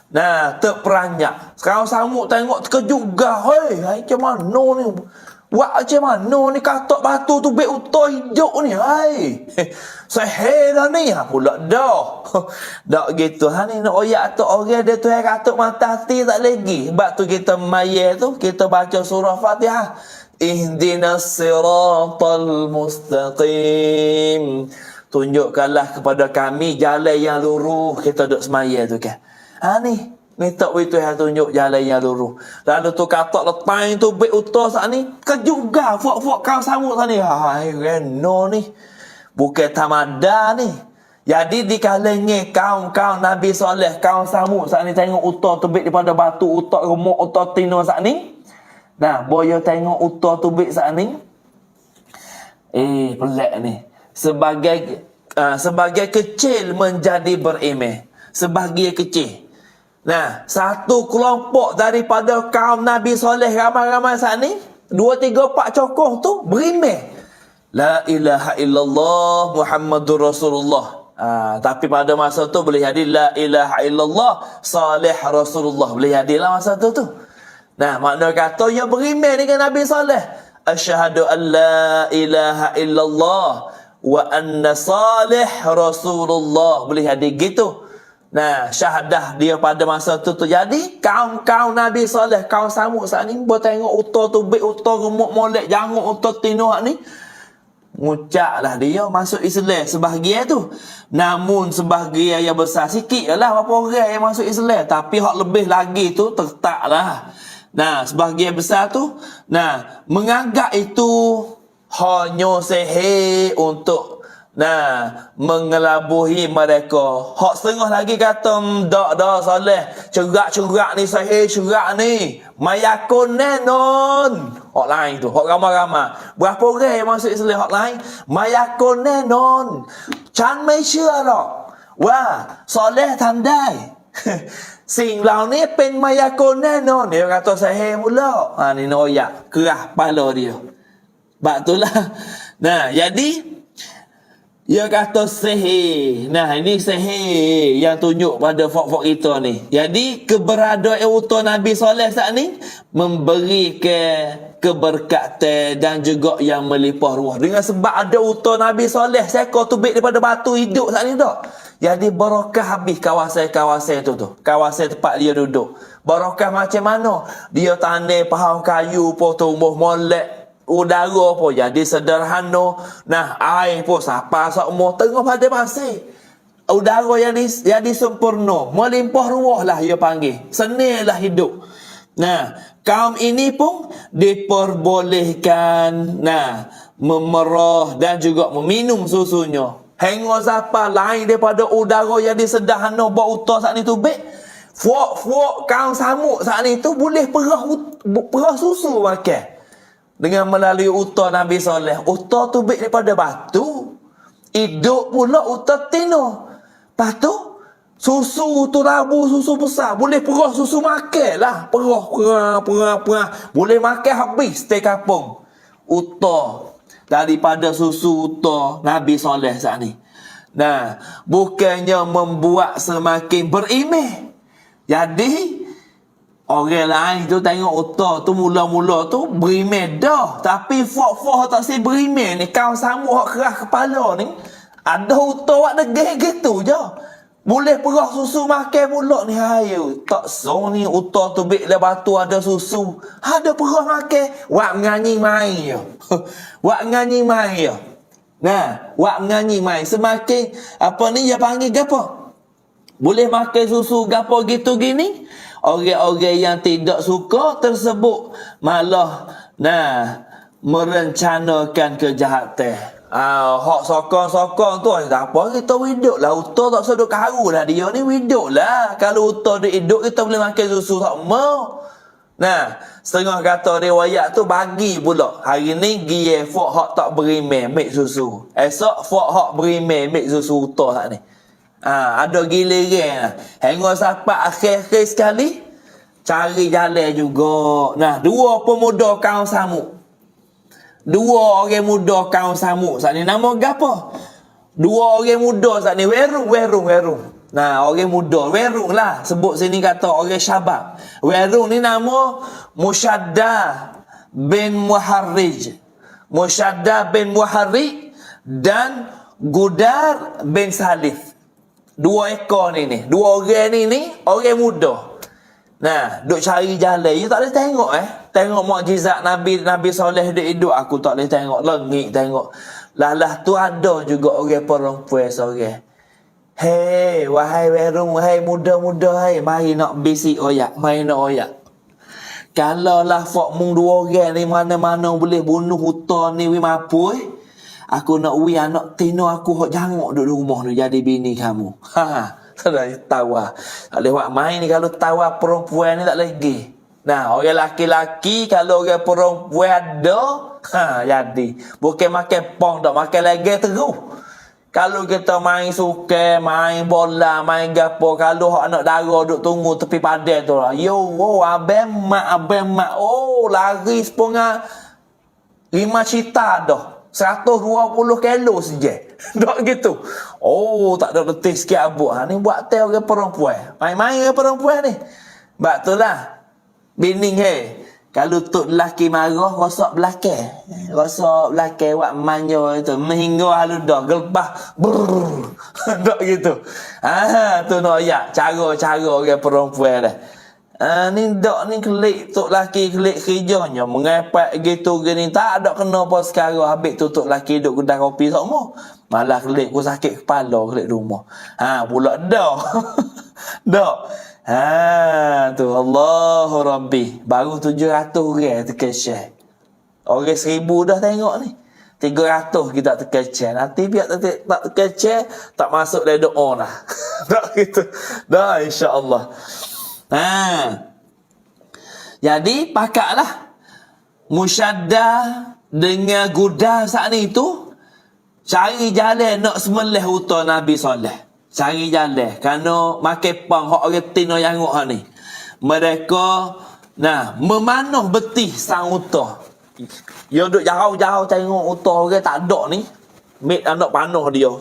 Nah, terperanjak. Sekarang Samud tengok terkejut gah. Hai, macam mana ni? Buat macam mana ni katak batu tu bek utah hijau ni? Hai. Sehir dah ni. Pula dah. Tak gitu. Ni nak oyak tu orang dia tu yang katak mata hati tak lagi. Sebab tu kita mayat tu, kita baca surah Fatihah. Ihdinas siratal mustaqim. Tunjukkanlah kepada kami jalan yang lurus. Kita duduk semaya tu kan. Ni minta Tuhan tunjuk jalan yang lurus. Lalu tu katak lepas tu bek utah saat ni kejuga fok kau Samud saat ni. Hai reno ni. Bukan tamada ni. Jadi di kalangan kaum Nabi Saleh, kaum Samud saat ni tengok utah tu bek daripada batu, utah remuk, utah tino saat ni. Nah, boyo tengok utah tu bek saat ni. Pelik ni. Sebagai kecil menjadi berimeh. Sebagai kecil. Nah, satu kelompok daripada kaum Nabi Saleh ramai-ramai saat ni, 2, 3, 4 cokoh tu berimeh. La ilaha illallah Muhammadur Rasulullah. Tapi pada masa tu boleh jadi la ilaha illallah Saleh Rasulullah. Boleh jadilah masa tu. Nah, makna kata yang berimeh dengan Nabi Saleh. Asyhadu an la ilaha illallah wa anna Saleh Rasulullah. Boleh jadi gitu. Nah, syahadah dia pada masa tu. Jadi kaum Nabi Saleh, kaum Samud saat ni buat tengok utah tu bek, utah gemuk molek jangut, utah tino ni, ngucaplah dia masuk Islam sebahagian tu. Namun sebahagian yang besar sikit lah berapa orang yang masuk Islam, tapi hak lebih lagi tu tertaklah. Nah, sebahagian besar tu menganggap itu hanya sihir untuk mengelabuhi mereka. Hak setengah lagi kata dak Saleh, cerak ni sahih cerak ni mayakun nenon. Hak lain tu, hak ramai-ramai. Berapa orang yang masuk Islam hak lain? Mayakun nenon. Chan mai sia dak. Wah, Saleh tandai. Sing lau ni pen mayakona no. Dia kata sahih pula. Ni noyak. Kerah kepala dia. Sebab itulah. Nah, jadi dia kata sihir. Nah, ini sihir yang tunjuk pada fok-fok kita ni. Jadi, keberadaan utuh Nabi Saleh saat ni memberikan keberkatan dan juga yang melipah ruah. Dengan sebab ada utuh Nabi Saleh, seekor tubik daripada batu hidup saat ni tak? Jadi, barakah habis kawasan-kawasan tu tu. Kawasan tempat dia duduk. Barakah macam mana? Dia tandai pohon kayu pun tumbuh molek. Udara pun jadi sederhana. Nah, air pun sapa semua tengah pada pasir. Udara yang disempurna, melimpah ruah lah dia panggil. Senillah hidup. Nah, kaum ini pun diperbolehkan memerah dan juga meminum susunya. Hingga sapa lain daripada udara yang disederhana bau utah saat ni tu baik. Fuak kaum samuk saat ni tu boleh perah susu makan. Dengan melalui utah Nabi Saleh. Utah tu baik daripada batu. Hidup pula utah tino. Lepas tu, susu tu rabu, susu besar. Boleh perah susu makan lah. Perah. Boleh makan habis stay kampung. Utah. Daripada susu utah Nabi Saleh saat ni. Nah, bukannya membuat semakin berimeh. Jadi, orang lain tu tengok utah tu mula-mula tu berimeh dah. Tapi fok-fok tak si berimeh ni. Kau sama hak kerah kepala ni. Ada utah wak degeh gitu je. Boleh perah susu makan pula ni. Hayu. Tak so ni utah tu bik le batu ada susu. Ada perah makan. Wak nganyi main je. Wak nganyi main je. Nah, wak nganyi main. Semakin apa ni dia panggil apa? Boleh makan susu gapo gitu gini. Orang-orang yang tidak suka tersebut malah merencanakan kejahatan. Hak sokong-sokong tu tak apa, kita hidup lah. Utah tak sedut karu lah dia ni, hidup lah. Kalau utah dia hidup, kita boleh makan susu tak mau. Nah, setengah kata riwayat tu bagi pula. Hari ni dia fok hak tak berimeh ambil susu. Esok fok hak berimeh ambil susu utah tak ni. Ada giliran. Hingga sampai akhir-akhir sekali cari jalan juga. Nah, dua pemuda kaum samuk. Dua orang muda kaum samuk. Saat ni nama gapo? Dua orang muda saat ni werung. Nah, orang muda werung lah. Sebut sini kata orang syabab. Werung ni nama Musyaddah bin Muharrij. Musyaddah bin Muharrij dan Gudar bin Salif. Dua ekor ni. Dua orang ni orang muda. Nah, duk cari jalan. You tak boleh tengok Tengok mukjizat Nabi Saleh hidup. Aku tak boleh tengok. Lengik tengok. Lah tu ada juga orang perempuan seorang. Hei, wahai werung, wahai muda-muda, hai. Mari nak bisik oyak. Mari nak oyak. Kalau lah fok mung dua orang ni mana-mana boleh bunuh hutan ni wi mampu aku nak wi anak tino aku hok jangok duduk rumah tu jadi bini kamu. Sudah tawa. Tak boleh buat main ni kalau tawa perempuan ni tak lagi. Nah, orang laki-laki kalau orang perempuan ada, jadi. Bukan makan pong tak, makan lagi terus. Kalau kita main suka, main bola, main gapo, kalau hak anak dara duk tunggu tepi padan tu lah. Yo, abang mak. Oh, lari sepunga 5 cita dah. 120 kilo saja. Tak gitu. Oh, tak ada letih sikit abuk. Ni buat teh orang perempuan. Main-main orang perempuan ni. Sebab tu lah. Bining kalau tok lelaki marah, rosak belakang. Rosak belakang wak manja itu. Mehingga halu dah. Gelbah. Brrrr. Tak gitu. Tu nak ayak. Cara-cara orang perempuan dah. Ni dak ni kelik tok laki kelik kerjanya mengapak gitu gini tak ada kena apa sekarang habis tu tok laki duk kedai kopi semua malah kelik ku sakit kepala kelik rumah pula dak dak tu Allahu Rabbi baru 700 orang terkesyah orang 1000 dah tengok ni 300 kita terkesyah nanti biar tak terkesyah tak masuk dalam doa lah tak gitu dah insya-Allah. Jadi pakaklah Musyaddah dengan Gudar saat ni tu cari jalan nak sembelih utah Nabi Saleh. cari jalan. Kerana makan pang hak orang tino yang ngok ni. Mereka memanah betih sang utah. Dia duduk jauh-jauh tengok utah orang tak ada ni. Mek anak panah dia.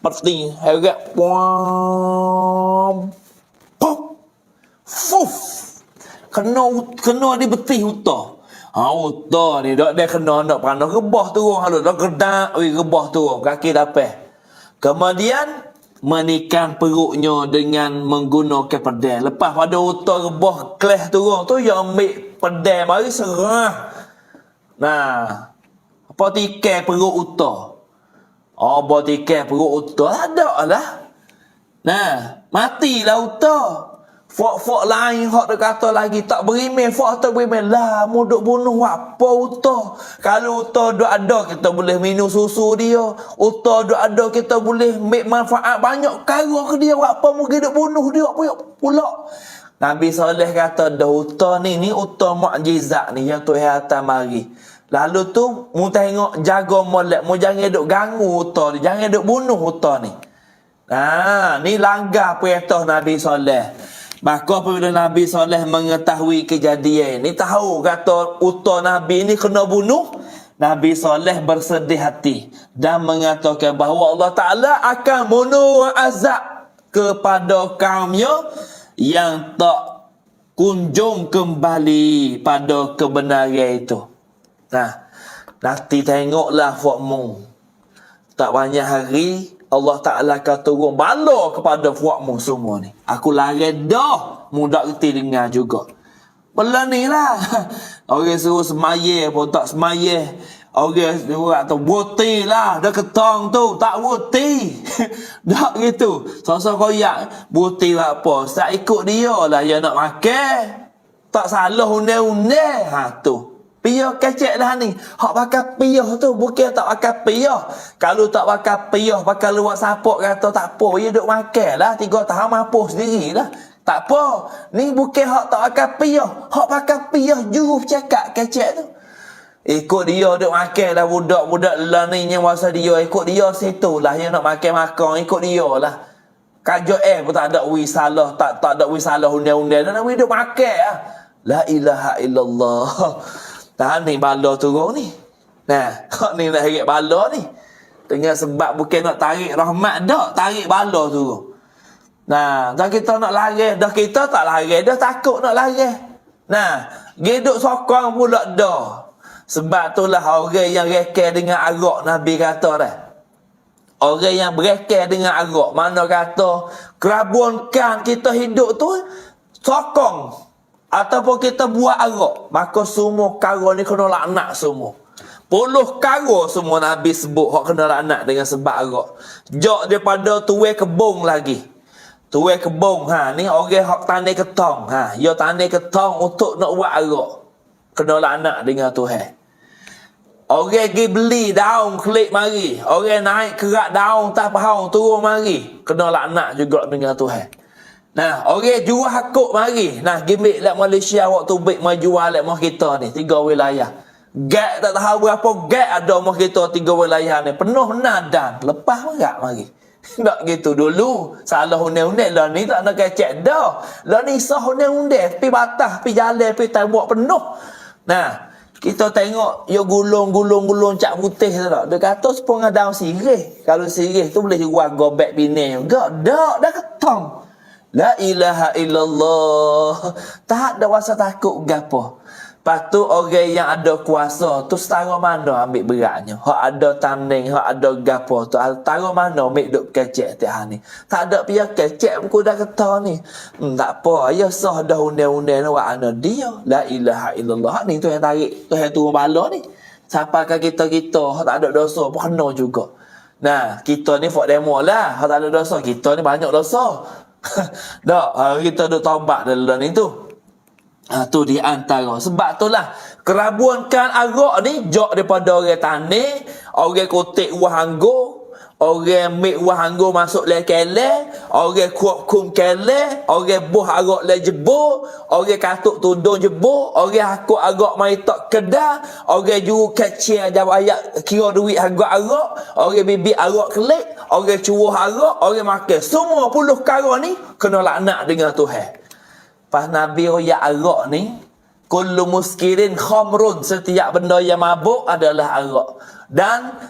Peti heret pom. Pop. Fuf. Kena di betih utah. Utah ni dak dia kena anak panah rebah turun halu dak gedak rebah turun kaki dapat. Kemudian menikam perutnya dengan menggunakan pedang. Lepas pada utah rebah kelas turun tu yang ambil pedang mari serah. Apa tikai perut utah. Apa tikai perut utah ada lah. Matilah utah. Fok lain hak dia kata lagi tak berimeh, fok tak berimeh lah mu duk bunuh apa utah. Kalau utah duk ada kita boleh minum susu dia, utah duk ada kita boleh make manfaat banyak perkara ke dia, apa mu duk bunuh dia pula. Nabi Saleh kata dah utah ni utah mukjizat ni yang Tuhan hantar mari. Lalu tu mu tengok jaga molek, mu jangan duk ganggu utah ni, jangan duk bunuh utah ni. Ni langgar perintah Nabi Saleh. Maka apabila Nabi Saleh mengetahui kejadian ni, tahu kata utah Nabi ni kena bunuh, Nabi Saleh bersedih hati dan mengatakan bahawa Allah Ta'ala akan bunuh azab kepada kaumnya yang tak kunjung kembali pada kebenaran itu. Nanti tengoklah fakmu. Tak banyak hari Allah Ta'ala akan turun bala kepada fuakmu semua ni. Aku lari dah. Mudah reti dengar juga. Bela ni lah. Orang suruh semaya pun tak semaya. Orang suruh tu buti lah. Dah ketong tu. Tak buti. Tak gitu. Sosok koyak. Buti lah apa. Tak ikut dia lah yang nak makan. Tak salah undang-undang. Tu. Piyah kecek dah ni. Hak pakai piyah tu bukan tak pakai piyah. Kalau tak pakai piyah, pakai luar sapok kata tak apa. Dia duk makan lah. 3 tahun mampu sendiri lah. Tak apa. Ni bukan hak tak pakai piyah. Hak pakai piyah jurus cakap kecek tu. Ikut dia duk makan lah budak-budak lah ni yang masa dia. Ikut dia situ lah. Yang nak makan-makan. Ikut dia lah. Kajo pun tak ada wisalah. Tak ada wisalah undang-undang. Dan duk makan lah. La ilaha illallah. Tahan ni bala turun ni. Kau ni nak tarik bala ni. Dengan sebab bukan nak tarik rahmat dah. Tarik bala turun. Dah kita nak lari. Dah kita tak lari. Dah takut nak lari. Geduk sokong pula dah. Sebab itulah orang yang rekeh dengan arak Nabi kata dah. Orang yang berekeh dengan arak. Mana kata kerabunkan kita hidup tu sokong. Ataupun kita buat arak, maka semua kara ni kena laknat semua. 10 kara semua Nabi sebut hak kena laknat dengan sebab arak. Jak daripada tuai kebun lagi. Tuai kebun ni orang hak tandai ketong. Dia tandai ketong untuk nak buat arak. Kena laknat dengan Tuhan. Orang pergi beli daun klik mari. Orang naik kerak daun tak faham turun mari. Kena laknat juga dengan Tuhan. Orang jual hakuk mari. Gimik lek Malaysia waktu baik mau jual lek mah kita ni 3 wilayah. Gak tak tahu berapa gak ada mah kita 3 wilayah ni. Penuh nadan. Lepas enggak mari. Tak gitu dulu. Salah undang-undang lah ni tak nak kecek dah. Lah ni sah undang-undang. Pi batas, pi jalan, pi tembok penuh. Kita tengok yo gulung cak putih tu tak. Dia kata sepengah daun sirih. Kalau sirih tu boleh jual gobek bini juga. Dak dah ketong. La ilaha illallah. Tak ada rasa takut gapo. Lepas tu orang yang ada kuasa tu setara mana ambil beratnya. Hak ada tanding, hak ada gapo tu setara mana ambil duk kecek tiap ni. Tak ada pihak kecek pun dah kata ni. Tak apa, ya sah dah undang-undang awak ana dia. La ilaha illallah. Ni tu yang tarik, tu yang turun bala ni. Sampai ke kita hak tak ada dosa pun kena juga. Kita ni fok demo lah. Hak tak ada dosa, kita ni banyak dosa. Kita duk taubat dalam itu. Tu di antara. Sebab itulah kerabunkan arak ni jok daripada orang tani, orang kotek wah anggur, orang mik wah anggur masuk lekele, orang kuat kele, orang buh arak le jebur, orang katuk tudung jebur, orang hakuk arak mai tak kedah, orang juru kecil jawab kira duit harga arak, orang bibi arak kelik, orang curuh arak, orang makan. Semua 10 perkara ni kena laknat dengan Tuhan. Pas Nabi royak arak ni, kullu muskirin khamrun, setiap benda yang mabuk adalah arak. Dan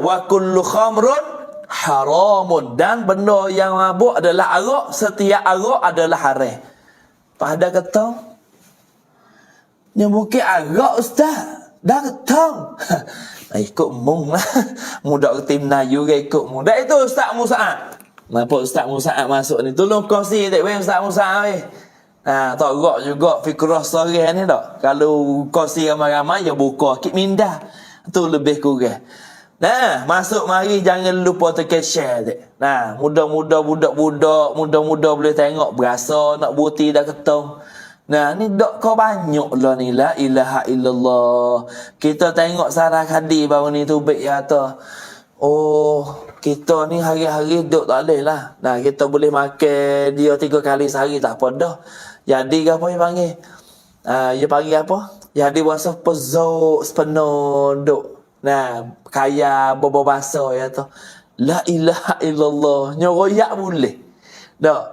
wa kullu khamrun haramun, dan benda yang mabuk adalah arak, setiap arak adalah haram. Pada kata ni mungkin arak ustaz, dah ketang. Ikut mung lah. Mudak tim Melayu ke ikut mung. Dah itu Ustaz Musa'ab. Nampak Ustaz Musa'ab masuk ni. Tolong kongsi tak weh Ustaz Musa'ab weh. Tak gerak juga fikrah story ni tak. Kalau kongsi ramai-ramai ya buka kit minda. Tu lebih kurang. Masuk mari jangan lupa tekan share dek. Muda-muda budak-budak, muda-muda boleh tengok berasa nak buti dah ketong. Ni dok kau banyak lah ni, la ilaha illallah. Kita tengok sarah hadis baru ni tu baik kata. Oh, kita ni hari-hari duk tak boleh lah. Kita boleh makan dia 3 kali sehari tak apa dah. Jadi apa dia panggil? Dia panggil apa? Jadi rasa pezok sepenuh duk. Kaya bobo basa ya tu. La ilaha illallah. Nyoroyak boleh. Dak.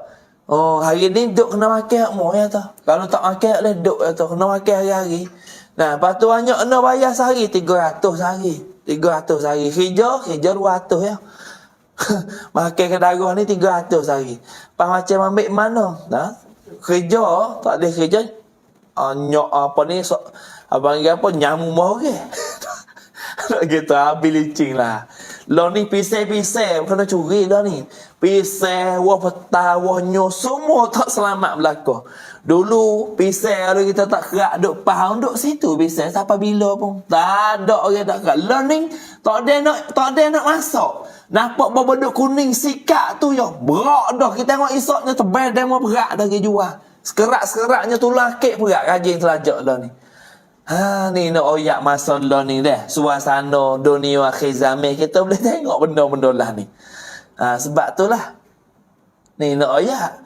Oh, hari ni duk kena makan mu ya tu. Kalau tak makan boleh duk ya tu. Kena makan hari-hari. Lepas tu banyak kena bayar sehari 300 sehari. 300 sehari. Kerja 200 ya. Makan ke darah ni 300 sehari. Lepas macam ambil mana? Kerja tak ada kerja. Nyok apa ni abang apa nyamu mau ke. Gitu habis licin lah. Lo ni pisai-pisai kena curi dah ni. Pisai, wah petah, wah nyo semua tak selamat berlaku. Dulu pisai kalau kita tak kerak duk faham duk situ pisai sampai bila pun. Tak ada orang tak kerak. Lo ni tak ada nak masuk. Nampak berduk kuning sikat tu yo. Berak dah kita tengok isoknya tebal demo berak dah dia jual. Sekerak-sekeraknya tulang kek berak rajin selajak dah ni. Ni nak oyak masa lah ni dah. Suasana dunia akhir zaman kita boleh tengok benda-benda lah ni. Sebab tu lah. Ni nak oyak.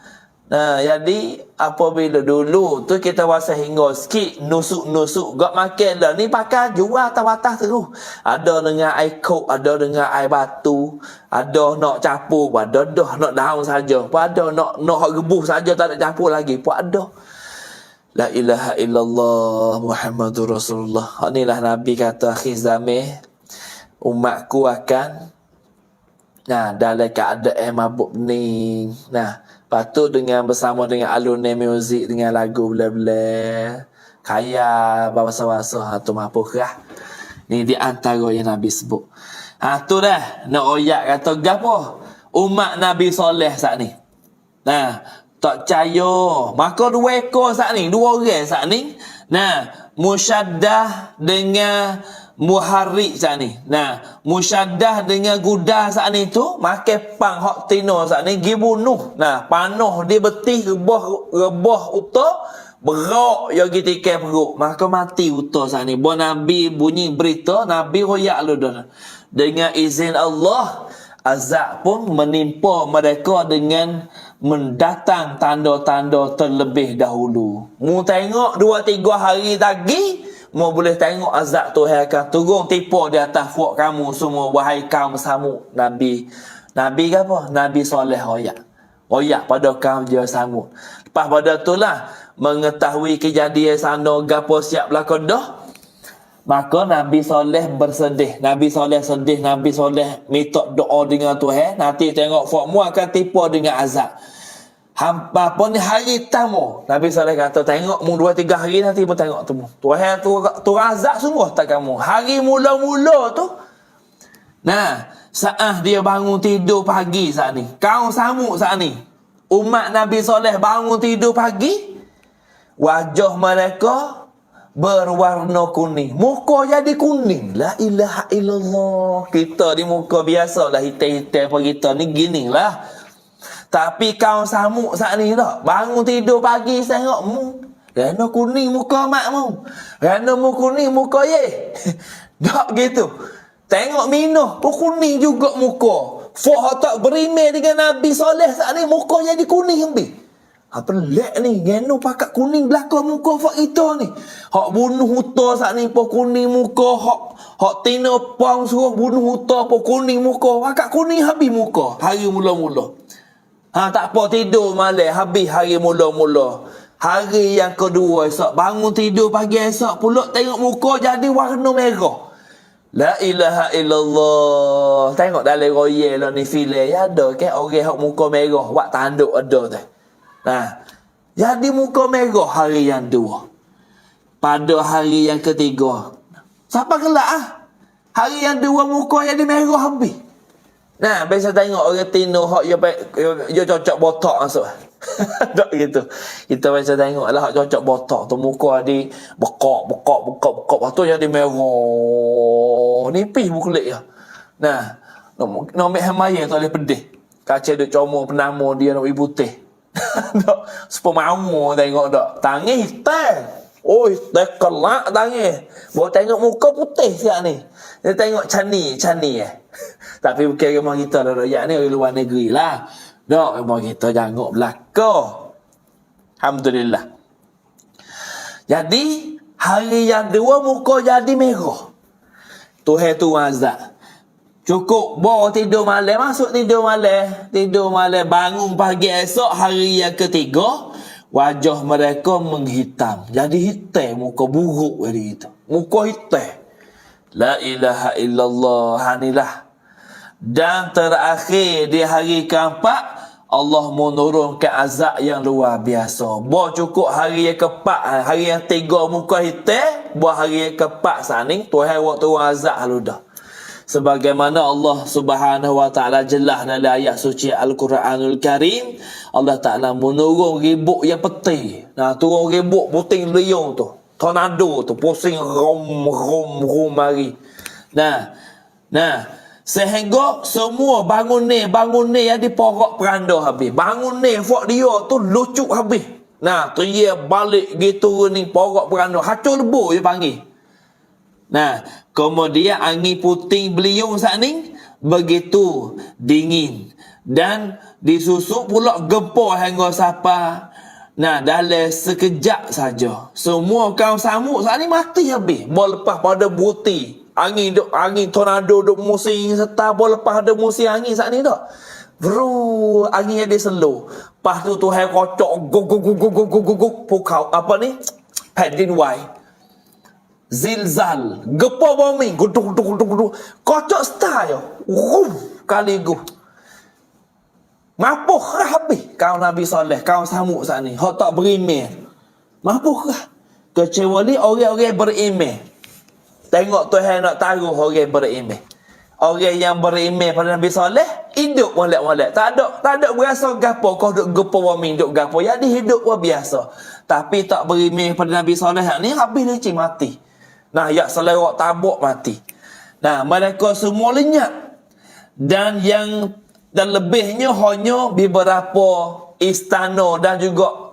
Jadi apabila dulu tu kita wasa hingga sikit nusuk-nusuk gak makan dah ni pakai jual atas-atas terus. Ada dengan air kok, ada dengan air batu, ada nak capur, ada dah nak daun saja, ada nak rebus saja tak ada capur lagi, pun ada. La ilaha illallah Muhammadur Rasulullah. Inilah Nabi kata akhir zaman umatku akan dalam keadaan mabuk ni. Lepas dengan bersama dengan alunan muzik, dengan lagu bela-bela kaya bawasa-bawasa tu mampu kerah. Ni di antara yang Nabi sebut. Tu dah nak oyak kata gapo umat Nabi soleh saat ni. Tak percaya. Maka 2 ekor saat ni, 2 orang saat ni. Musyaddah dengan muharrik saat ni. Musyaddah dengan gudah saat ni tu makan pang hok tino saat ni gi bunuh. Panah dia betih rebah uta berak yo gi tikai perut. Maka mati uta saat ni. Bo Nabi bunyi berita, Nabi royak lu dah. Dengan izin Allah, azab pun menimpa mereka dengan mendatang tanda-tanda terlebih dahulu. Mu tengok 2-3 hari lagi, mu boleh tengok azab Tuhan akan turun tipu di atas fuak kamu semua wahai kaum Samud. Nabi ke apa? Nabi soleh royak pada kaum dia Samud. Lepas pada itulah mengetahui kejadian sana gapo siap berlaku dah. Maka Nabi soleh bersedih. Nabi soleh sedih. Nabi soleh minta doa dengan Tuhan. Nanti tengok fuakmu akan tipu dengan azab. Hampa pun ni hari tamu. Nabi soleh kata tengok mu 2-3 hari nanti pun tengok tu. Tuhan tu azab sungguh tak kamu. Hari mula-mula tu. Saat dia bangun tidur pagi saat ni. Kaum Samud saat ni. Umat Nabi soleh bangun tidur pagi. Wajah mereka berwarna kuning. Muka jadi kuning. La ilaha illallah. Kita di muka biasa lah hitam-hitam apa kita ni gini lah. Tapi kaum Samud saat ni tak. Bangun tidur pagi tengok mu. Rana kuning muka mak mu. Rana mu kuning muka ye. Tak gitu. Tengok minuh pun kuning juga muka. Fok hak tak berimeh dengan Nabi Soleh saat ni muka jadi kuning habis. Apa lek ni geno pakat kuning belakang muka fak kita ni. Hak bunuh huta saat ni pun kuning muka, hak tina pang suruh bunuh huta pun kuning muka, pakat kuning habis muka hari mula-mula. Tak apa tidur malam habis hari mula-mula. Hari yang kedua esok bangun tidur pagi esok pula tengok muka jadi warna merah. La ilaha illallah. Tengok dalam royal lah ni filem ada ke orang hak muka merah buat tanduk ada tu. Jadi muka merah hari yang dua. Pada hari yang ketiga, siapa gelak hari yang dua muka jadi merah habis. Biasa tengok orang tino hak dia cocok botak masuk. Tak gitu. Kita biasa tengok lah hak cocok botak tu muka di bekak. Lepas tu jadi merah. Nipis kulit dia. Nombek hamaya tak boleh pedih. Kaca duk comor penama dia nak putih. Tak. Supaya mau tengok tak. Tangan hitam. Oh, hitam kelak tangan. Bawa tengok muka putih siap ni. Dia tengok cani. Tapi bukan rumah kita lah. Rakyat ni orang luar negeri lah. Tak, rumah kita jangok belakang. Alhamdulillah. Jadi, hari yang dua muka jadi merah. Tuhan tu azab. Cukup bawa tidur malam, masuk tidur malam, bangun pagi esok hari yang ketiga, wajah mereka menghitam. Jadi hitam, muka buruk jadi itu. Muka hitam. La ilaha illallah. Hanilah. Dan terakhir di hari keempat, Allah menurunkan azab yang luar biasa. Bawa cukup hari yang keempat, hari yang tiga muka hitam, bawa hari yang keempat saat ni, Tuhan waktu azab haludah. Sebagaimana Allah Subhanahu wa taala jelas dalam ayat suci Al-Quranul Karim, Allah Taala menurun ribut yang peti. Turun ribut puting beliung tu. Tornado tu pusing rom mari. Sehingga semua bangun ni yang diporok peranda habis. Bangun ni fok dia tu lucuk habis. Dia balik gitu ni porok peranda. Hacur lebu dia panggil. Kemudian angin puting beliung saat ni begitu dingin dan disusuk pula gempa hingga sampai dalam sekejap saja semua kaum samuk saat ni mati habis. Baru lepas pada buti angin tornado duk musim serta baru lepas ada musim angin saat ni dah. Bro, angin dia slow. Lepas tu Tuhan kocok guguk pukau apa ni? Padin wai. Zilzal, gempa bumi, guduk, kocok star je. Kali gu. Mapuh habis kau Nabi Soleh, kau Samuk saat ni. Hak tak beriman. Mapuh lah. Kecuali orang-orang beriman. Tengok Tuhan nak taruh orang beriman. Orang yang beriman pada Nabi Soleh, hidup molek-molek. Tak ada berasa gapo kau duk gempa bumi, duk gapo. Jadi hidup pun biasa. Tapi tak beriman pada Nabi Soleh ni, habis dia mati. Ya selerak tabuk mati. Mereka semua lenyap. Dan lebihnya hanya beberapa istana dan juga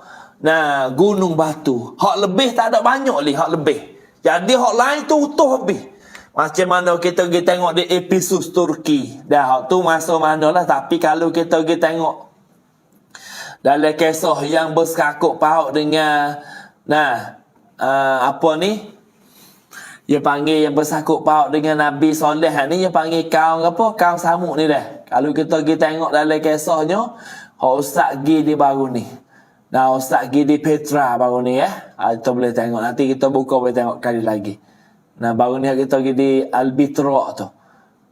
gunung batu. Hak lebih tak ada banyak hak lebih. Jadi hak lain tu utuh habis. Macam mana kita pergi tengok di Ephesus Turki. Hak tu masa mana lah. Tapi kalau kita pergi tengok dalam kisah yang bersekakut paut dengan apa ni? Dia panggil yang bersakut paut dengan Nabi Soleh ni, dia panggil kaum apa? Kaum Samuk ni dah. Kalau kita pergi tengok dalam kisahnya, Ustaz pergi di baru ni. Ustaz pergi di Petra baru ni kita boleh tengok. Nanti kita buka boleh tengok kali lagi. Baru ni kita pergi di Al-Bitra tu.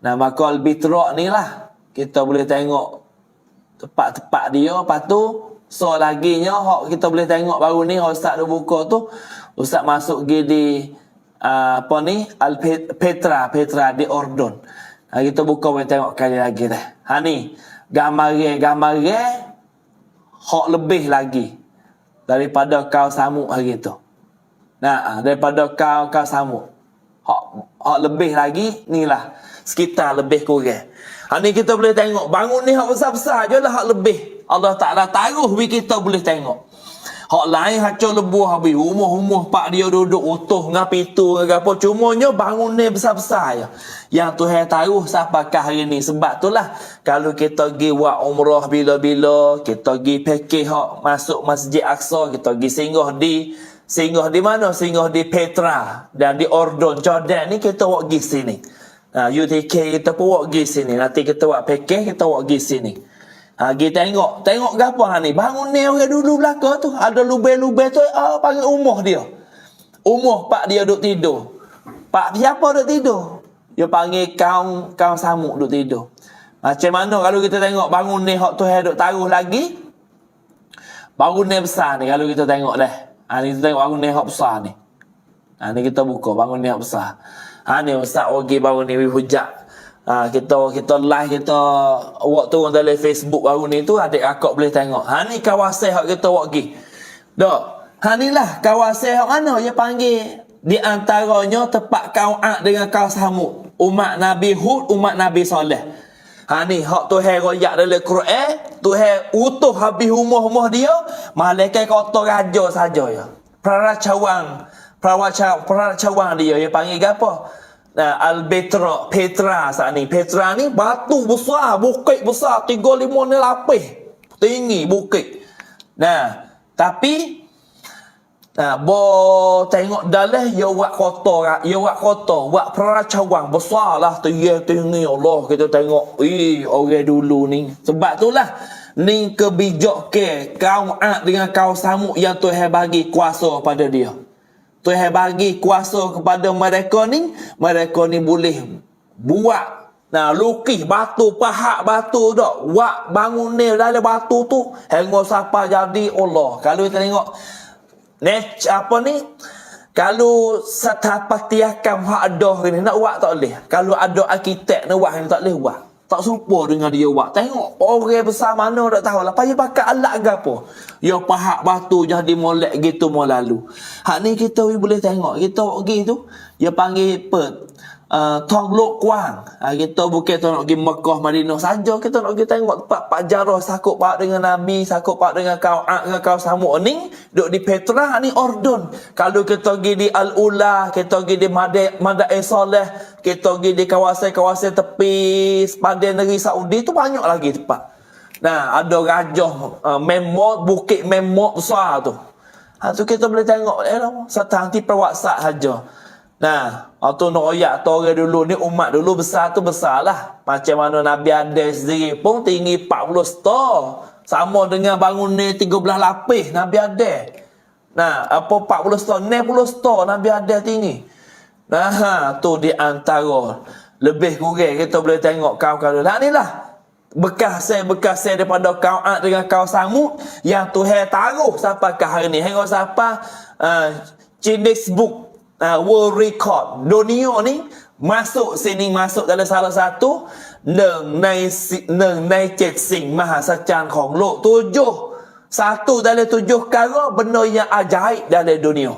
Maka Al-Bitra ni lah kita boleh tengok tempat-tempat dia. Lepas tu lagi nya kita boleh tengok baru ni Ustaz dah buka tu. Ustaz masuk pergi di Petra di Ordon. Kita buka boleh tengok kali lagi dah. Ni gambar hak lebih lagi daripada kau Samuk hari tu. Daripada kau Samuk. Hak lebih lagi ni lah sekitar lebih kurang. Ni kita boleh tengok bangun ni hak besar-besar je lah hak lebih. Allah Ta'ala taruh kita boleh tengok. Hak lain hacau lebuh habis. Rumah-rumah pak dia duduk utuh dengan pintu dengan apa. Cumanya bangun ni besar-besar ya. Yang Tuhan taruh sampakah hari ni. Sebab itulah kalau kita pergi buat umrah bila-bila, kita pergi package hak masuk Masjid Aqsa, kita pergi singgah di mana? Singgah di Petra dan di Ordon, Jordan ni kita buat pergi sini. UTK kita pun buat pergi sini. Nanti kita buat package, kita buat pergi sini. Kita tengok gapo ni. Bangun ni orang dulu belakang tu. Ada lubang-lubang tu, panggil umur dia. Umur pak dia duduk tidur. Pak siapa duduk tidur? Dia panggil kaum samuk duduk tidur. Macam mana kalau kita tengok bangun ni hak Tuhan duk taruh lagi? Bangun ni besar ni kalau kita tengok dah. Ni kita tengok bangun ni hak besar ni. Ni kita buka bangun ni hak besar. Ni Ustaz Ogi bangun ni hujat. Kita live, kita waktu orang dalam Facebook baru ni tu, adik akak boleh tengok. Ni kawasan hak kita buat pergi. Dok. Ni lah kawasan hak mana dia panggil di antaranya tempat kaum Ad dengan kaum Samud. Umat Nabi Hud, umat Nabi Saleh. Ni hak Tuhan royak dalam Quran, Tuhan utuh habis rumah-rumah dia, malaikat kotor raja saja ya. Peracawang dia panggil apa? Petra saat ni. Petra ni batu besar, bukit besar 3-5 lapis tinggi bukit. Tapi bo tengok dalam dia buat kotor, buat peracawang besar lah tinggi Allah. Kita tengok orang dulu ni. Sebab itulah ni kebijakan kaum Ad dengan kaum Samud yang Tuhan bagi kuasa pada dia. Tuhan bagi kuasa kepada mereka ni boleh buat lukis batu, pahat batu dak, buat bangun ni dalam batu tu hingga sampai jadi Allah. Kalau kita tengok kalau setapatiakan hak ada ni nak buat tak boleh. Kalau ada arkitek nak buat ni tak boleh buat. Tak serupa dengan dia buat. Tengok orang besar mana tak tahu lah. Payah pakai alat ke apa. Ya pahat batu jadi molek gitu mau lalu. Hak ni kita boleh tengok. Kita pergi tu. Dia panggil apa? Tong Lok Kuang. Kita bukan tu nak pergi Mekah Madinah saja. Kita nak pergi tengok tempat Pak Jarrah sakut pak dengan Nabi, sakut pak dengan kaum Ad, dengan kaum Samud ni. Duduk di Petra ni Ordon. Kalau kita pergi di Al-Ula, kita pergi di Madain Saleh, kita pergi di kawasan-kawasan tepi sepadan negeri Saudi tu banyak lagi tempat. Ada gajah Memot, bukit Memot besar tu. Tu kita boleh tengok setanti perwaksak saja. Waktu nak royak tu orang dulu ni, umat dulu besar tu besar lah. Macam mana Nabi Adam sendiri pun tinggi 40 star. Sama dengan bangun ni 13 lapis Nabi Adam. 40 star, 60 star Nabi Adam tinggi. Tu di antara lebih kurang kita boleh tengok kaum-kaum. Ni lah bekas daripada kaum Ad dengan kaum Samud yang Tuhan taruh sampai ke hari ni. Hingga sampai Guinness Book World Record dunia ni masuk dalam salah satu 1 ใน7 สิ่งมหัศจรรย์ของโลก satu dalam 7 perkara benda yang ajaib dalam dunia.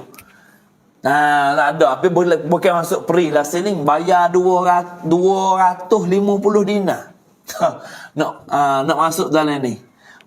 Tak ada tapi bukan masuk free lah sini, bayar 250 dinar. nak masuk dalam ni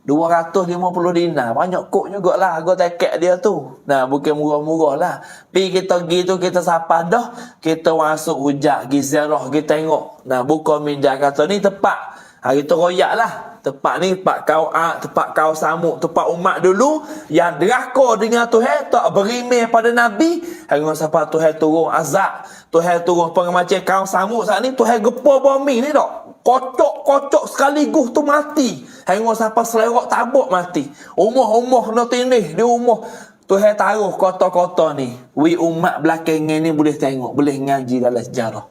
250 dinar. Banyak kok jugalah harga tiket dia tu. Bukan murah-murah lah. Pergi kita pergi tu, kita sapa dah, kita masuk hujat, pergi ziarah, kita tengok. Buka minda kata ni tempat. Kita royak lah. Tempat ni tempat kau Ad, tempat kau Samud, tempat umat dulu yang deraka dengan Tuhan, tak berimeh pada Nabi. Hingga sampai Tuhan turun azab. Tuhan turun macam kau Samud saat ni, Tuhan gepar bumi ni tak. Kocok sekaligus tu mati. Hingga sampai selerok tabuk mati. Umah nak tindih di rumah. Tuhan taruh kota-kota ni. Umat belakang ni boleh tengok, boleh ngaji dalam sejarah.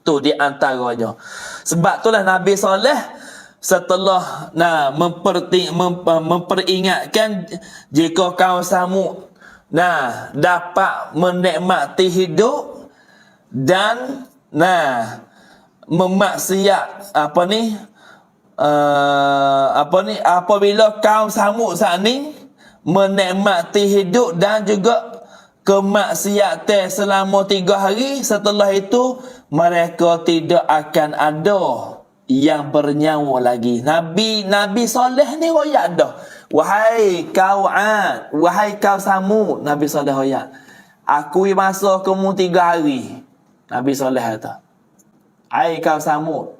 Tu di antaranya. Sebab itulah Nabi Saleh setelah memperingatkan jika kaum Samud dapat menikmati hidup dan memaksiat apabila kaum Samud saat ni menikmati hidup dan juga kemaksiatan selama 3 hari, setelah itu mereka tidak akan ada yang bernyawa lagi. Nabi Soleh ni royak dah. Wahai kau Ad, wahai kau Samud, Nabi Soleh royak. Aku masa kamu 3 hari. Nabi Soleh kata. Hai kau Samud,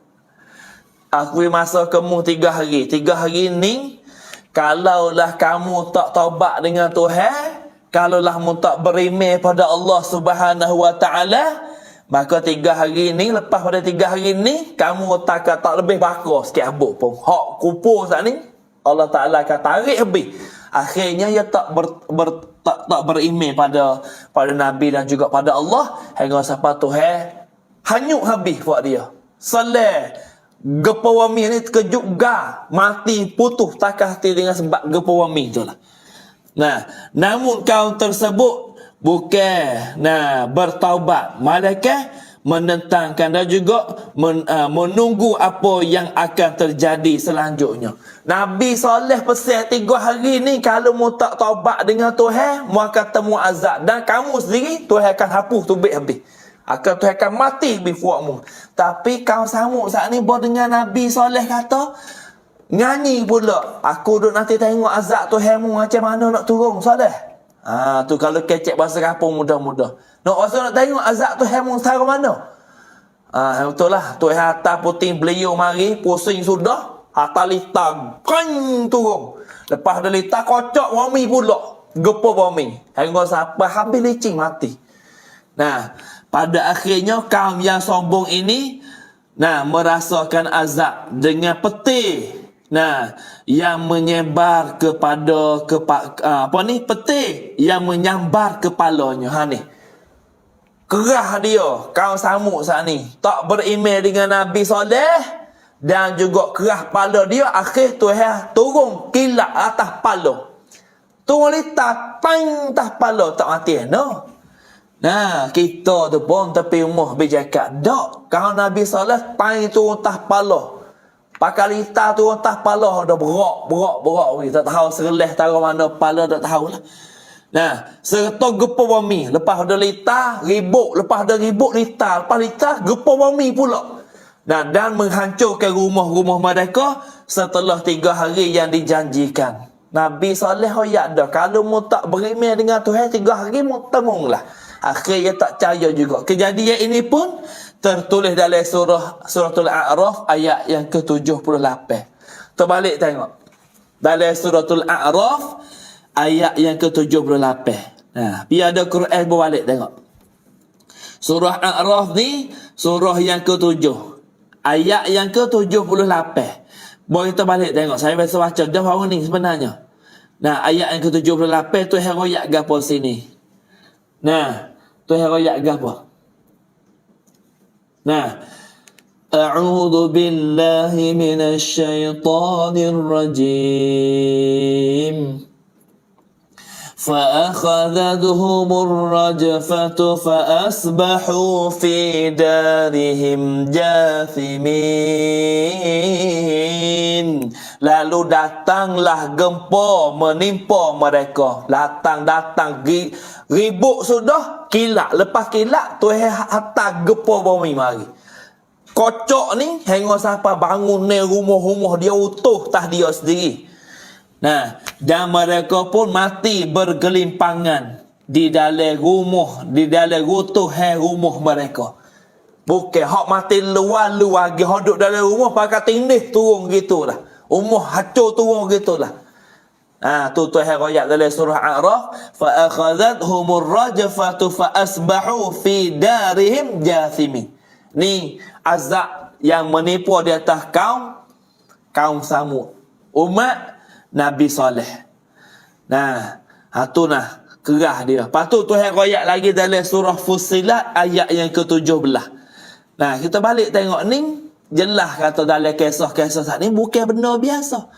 aku masa kamu 3 hari. 3 hari ni, kalaulah kamu tak taubat dengan Tuhan, kalaulah kamu tak beriman pada Allah Subhanahu wa taala, maka 3 hari ni, lepas pada 3 hari ni, kamu tak lebih bakar sikit habuk pun. Hak kupur saat ni, Allah Ta'ala akan tarik habis. Akhirnya ia tak beriman pada Nabi dan juga pada Allah, hingga sampai Tuhan hanyut habis buat dia. Saleh gepa wami ni terkejut ga, mati putus takah hati dengan sebab gepa wami tu lah. Nah, namun kaum tersebut bukan bertaubat, malaikat menentangkan dan juga menunggu apa yang akan terjadi selanjutnya. Nabi Soleh pesan 3 hari ni, kalau mu tak taubat dengan Tuhan, mu akan temu azab, dan kamu sendiri Tuhan akan hapus tubik habis. Tuhan akan mati before mu. Tapi kau Samud saat ni dengan Nabi Soleh kata, nyanyi pula, aku duk nanti tengok azab Tuhan mu macam mana nak turun Soleh. Tu kalau kecek bahasa kampung mudah-mudah. Nak rasa nak tengok azab Tuhan mu setara mana. Betul lah. Tuhan hantar puting beliau mari, pusing sudah, hantar litang, kan turun. Lepas ada litang, kocok bumi pula. Gepa bumi. Hingga sampai habis licin mati. Nah, pada akhirnya kaum yang sombong ini merasakan azab dengan peti. Yang menyebar kepada peti yang menyambar kepalanya. Ni. Kerah dia, kaum Samud saat ni. Tak beriman dengan Nabi Soleh dan juga kerah kepala dia. Akhir Tuhan turun kilat atas kepala. Turun litar, pang atas kepala, tak mati. No. Kita tu pun tepi rumah bercakap. Tak, kalau Nabi Soleh pang turun atas kepala. Pakai litar turun atas kepala, dah berak. Tak tahu serelih taruh mana kepala, tak tahulah. Serta gepa bumi. Lepas ada litar, ribut. Lepas ada ribut, litar. Lepas litar, gepa bumi pula. Dan menghancurkan rumah-rumah mereka setelah 3 hari yang dijanjikan. Nabi Soleh hoyak dah. Kalau mu tak beriman dengan Tuhan 3 hari, mu tengunglah. Akhirnya tak percaya juga. Kejadian ini pun tertulis dalam suratul A'raf ayat yang ke-78. Terbalik tengok. Dalam suratul A'raf ayat yang ke-78. Biar ada Quran berbalik tengok. Surah A'raf ni surah yang ke-7. Ayat yang ke-78. Boleh kita balik tengok. Saya biasa baca dah baru ni sebenarnya. Ayat yang ke-78 tu heroyak gapo sini. Tu heroyak gapo. A'udzu billahi minasy syaithanir rajim. فأخذتهم الرجفة فأصبحوا في دارهم جاثمين. Lalu datanglah gempa menimpa mereka. Datang ribut sudah, kilat. Lepas kilat, Tuhan hantar gempa bumi mari. Kocok ni hingga sampai bangun ni rumah-rumah dia utuh tah dia sendiri. Dan mereka pun mati bergelimpangan di dalam rumah, di dalam runtuhan rumah mereka. Bukan hak mati luar-luar lagi, hak duduk dalam rumah pakai tindih turun gitulah. Rumah hancur turun gitulah. Tu Tuhan ayat dalam surah A'raf, fa akhadhathumur rajfatu fa asbahu fi darihim jathimin. Ni azab yang menipu di atas kaum Samud, umat Nabi Soleh. Tu kerah dia. Lepas tu Tuhan ayat lagi dalam surah Fussilat ayat yang ke-17. Kita balik tengok ni, jelas kata dalam kisah-kisah saat ni bukan benda biasa.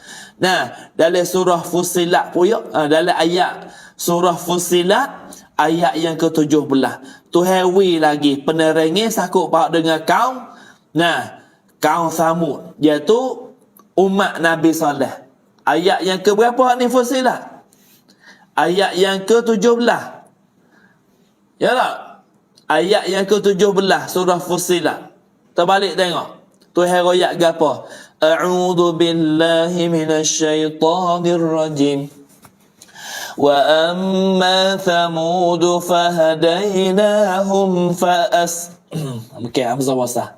Dalam surah Fussilat pun dalam ayat surah Fussilat ayat yang ke-17. Tuhan lagi penerangi sakut pak dengan kaum Samud, iaitu umat Nabi Soleh. Ayat yang ke berapa ni Fussilat? Ayat yang ke-17. Ya tak? Ayat yang ke-17 surah Fussilat. Terbalik tengok. Tuhan royak gapo? A'udzu billahi minasyaitonir rajim. Wa amma thamud fahadainahum Okey, hamzah wasah.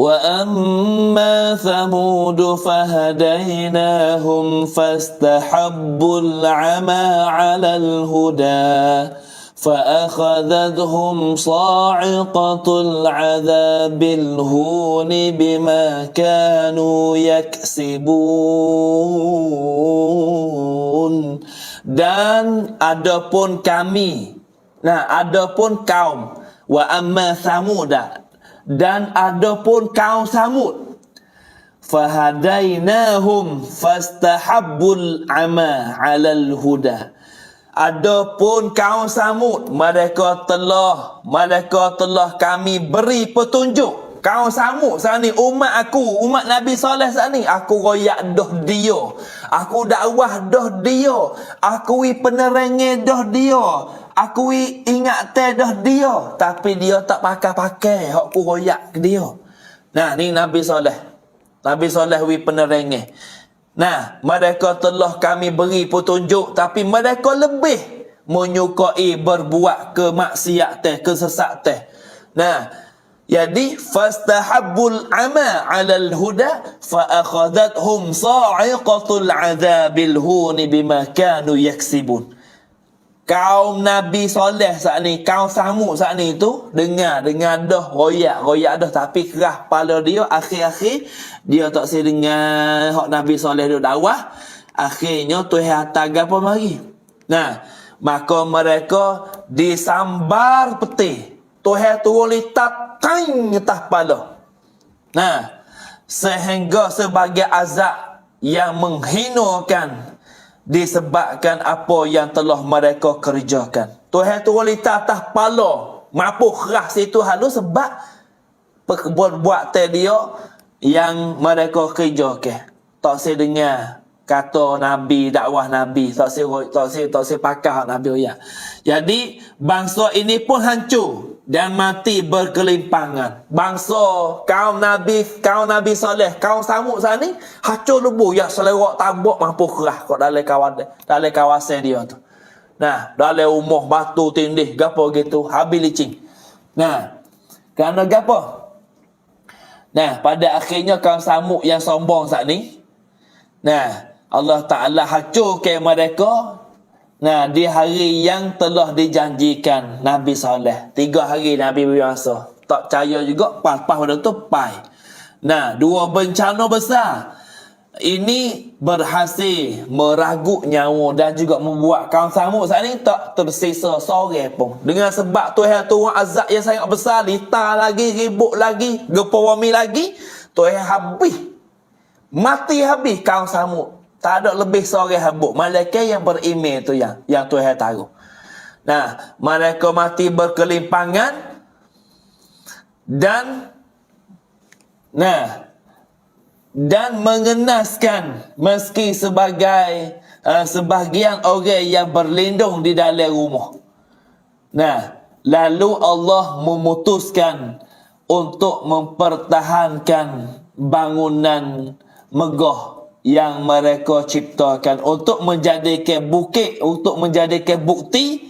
وأما ثمود فهديناهم فاستحبوا العمى على الهدى فأخذتهم صاعقة العذاب الهون بما كانوا يكسبون. Dan adapun kami, adapun kaum, wa amma thamuda, dan adapun kaum Samud, fahadainahum fastahabbul ama 'alal huda. Adapun kaum Samud, mereka telah kami beri petunjuk. Kaum Samud saat ni, umat aku, umat Nabi Saleh saat ni, aku royak dah dia, aku dakwah dah dia, aku penerangi dah dia, aku ingat dah dia, tapi dia tak pakai hak ku royak ke dia. Nah, ni Nabi Saleh penerangi. Nah, mereka telah kami beri petunjuk, tapi mereka lebih menyukai berbuat kemaksiatan, kesesatan. Nah, jadi fastahabbul ama 'alal huda fa akhadhathum sa'iqatul 'adzabil hun bima kanu yaksibun. Kaum Nabi Saleh saat ni, kaum Samud saat ni tu dengar dah royak dah, tapi kerah kepala dia, akhir-akhir dia tak si dengar hak Nabi Saleh dia dakwah, akhirnya Tuhan hantar gapo mari. Nah, maka mereka disambar peti, Tuhan turun litat kain atas kepala. Nah, sehingga sebagai azab yang menghinakan disebabkan apa yang telah mereka kerjakan. Tuhan turun litat atas kepala, mampu keras situ halus sebab perbuatan dia yang mereka kerjakan. Tak saya dengar kata Nabi, dakwah Nabi, tak saya pakar Nabi ya. Jadi bangsa ini pun hancur dan mati berkelimpangan. Bangsa kaum Nabi Saleh, kaum Samud sana ni hancur lebu, ya selerak tabuk mampu kerah kat dalam kawasan dia tu. Nah, dalam rumah batu tindih gapo gitu, habis licin. Nah, kerana gapo? Nah, pada akhirnya kaum Samud yang sombong saat ni, nah, Allah Ta'ala hancurkan mereka. Nah, di hari yang telah dijanjikan Nabi Saleh. 3 hari Nabi berpuasa. Tak percaya juga, pas pada tu pai. Nah, 2 bencana besar ini berhasil meragut nyawa dan juga membuat kaum Samud saat ni tak tersisa seorang pun. Dengan sebab Tuhan turun azab yang sangat besar, lita lagi, ribut lagi, gempa bumi lagi, Tuhan habis, mati habis kaum Samud. Tak ada lebih seorang habuk. Malaikat yang beriman tu yang Tuhan taruh. Nah, mereka mati berkelimpangan dan mengenaskan meski sebagai sebahagian orang yang berlindung di dalam rumah. Nah, lalu Allah memutuskan untuk mempertahankan bangunan megah yang mereka ciptakan untuk menjadikan bukit, untuk menjadikan bukti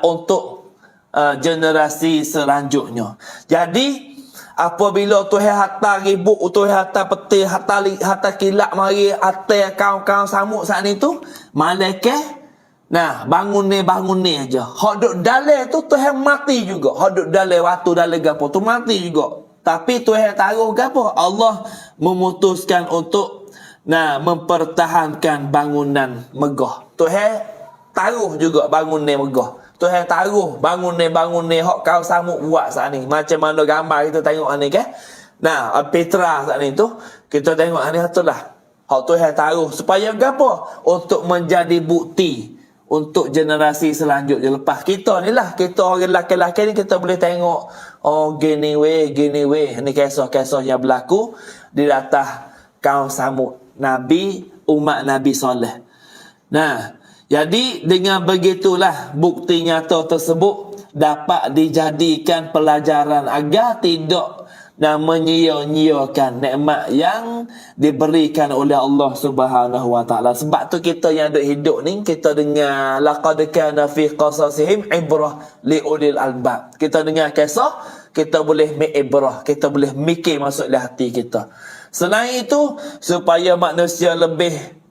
untuk generasi selanjutnya. Jadi apabila Tuhan hantar ribut, Tuhan hantar peti, hantar kilap mari atas kaum-kaum Samud saat ni tu, malaikat bangun ni aja. Hak duk dalam tu Tuhan mati juga. Hak duk dalam waktu dalam gapo tu mati juga. Tapi Tuhan taruh gapo? Allah memutuskan untuk mempertahankan bangunan megah. Tuhan taruh juga bangunan megah. Tuhan taruh bangunan hak kaum Samud buat saat ni. Macam mana gambar kita tengok ni kan? Petra saat ni tu kita tengok ni itulah. Hak Tuhan taruh supaya gapo? Untuk menjadi bukti untuk generasi selanjutnya. Lepas kita ni lah, kita orang lelaki-lelaki ni kita boleh tengok, oh gini weh. Ni kisah-kisah yang berlaku di atas kaum Samud, umat Nabi Saleh. Nah, jadi dengan begitulah bukti nyata tersebut dapat dijadikan pelajaran agar tidak dan menyia-nyiakan nikmat yang diberikan oleh Allah Subhanahu wa taala. Sebab tu kita yang duk hidup ni, kita dengar laqad kana fi qasasihim ibrah li ulil albab. Kita dengar kisah, kita boleh ibrah, kita boleh mikir masuk dalam hati kita. Selain itu, supaya manusia lebih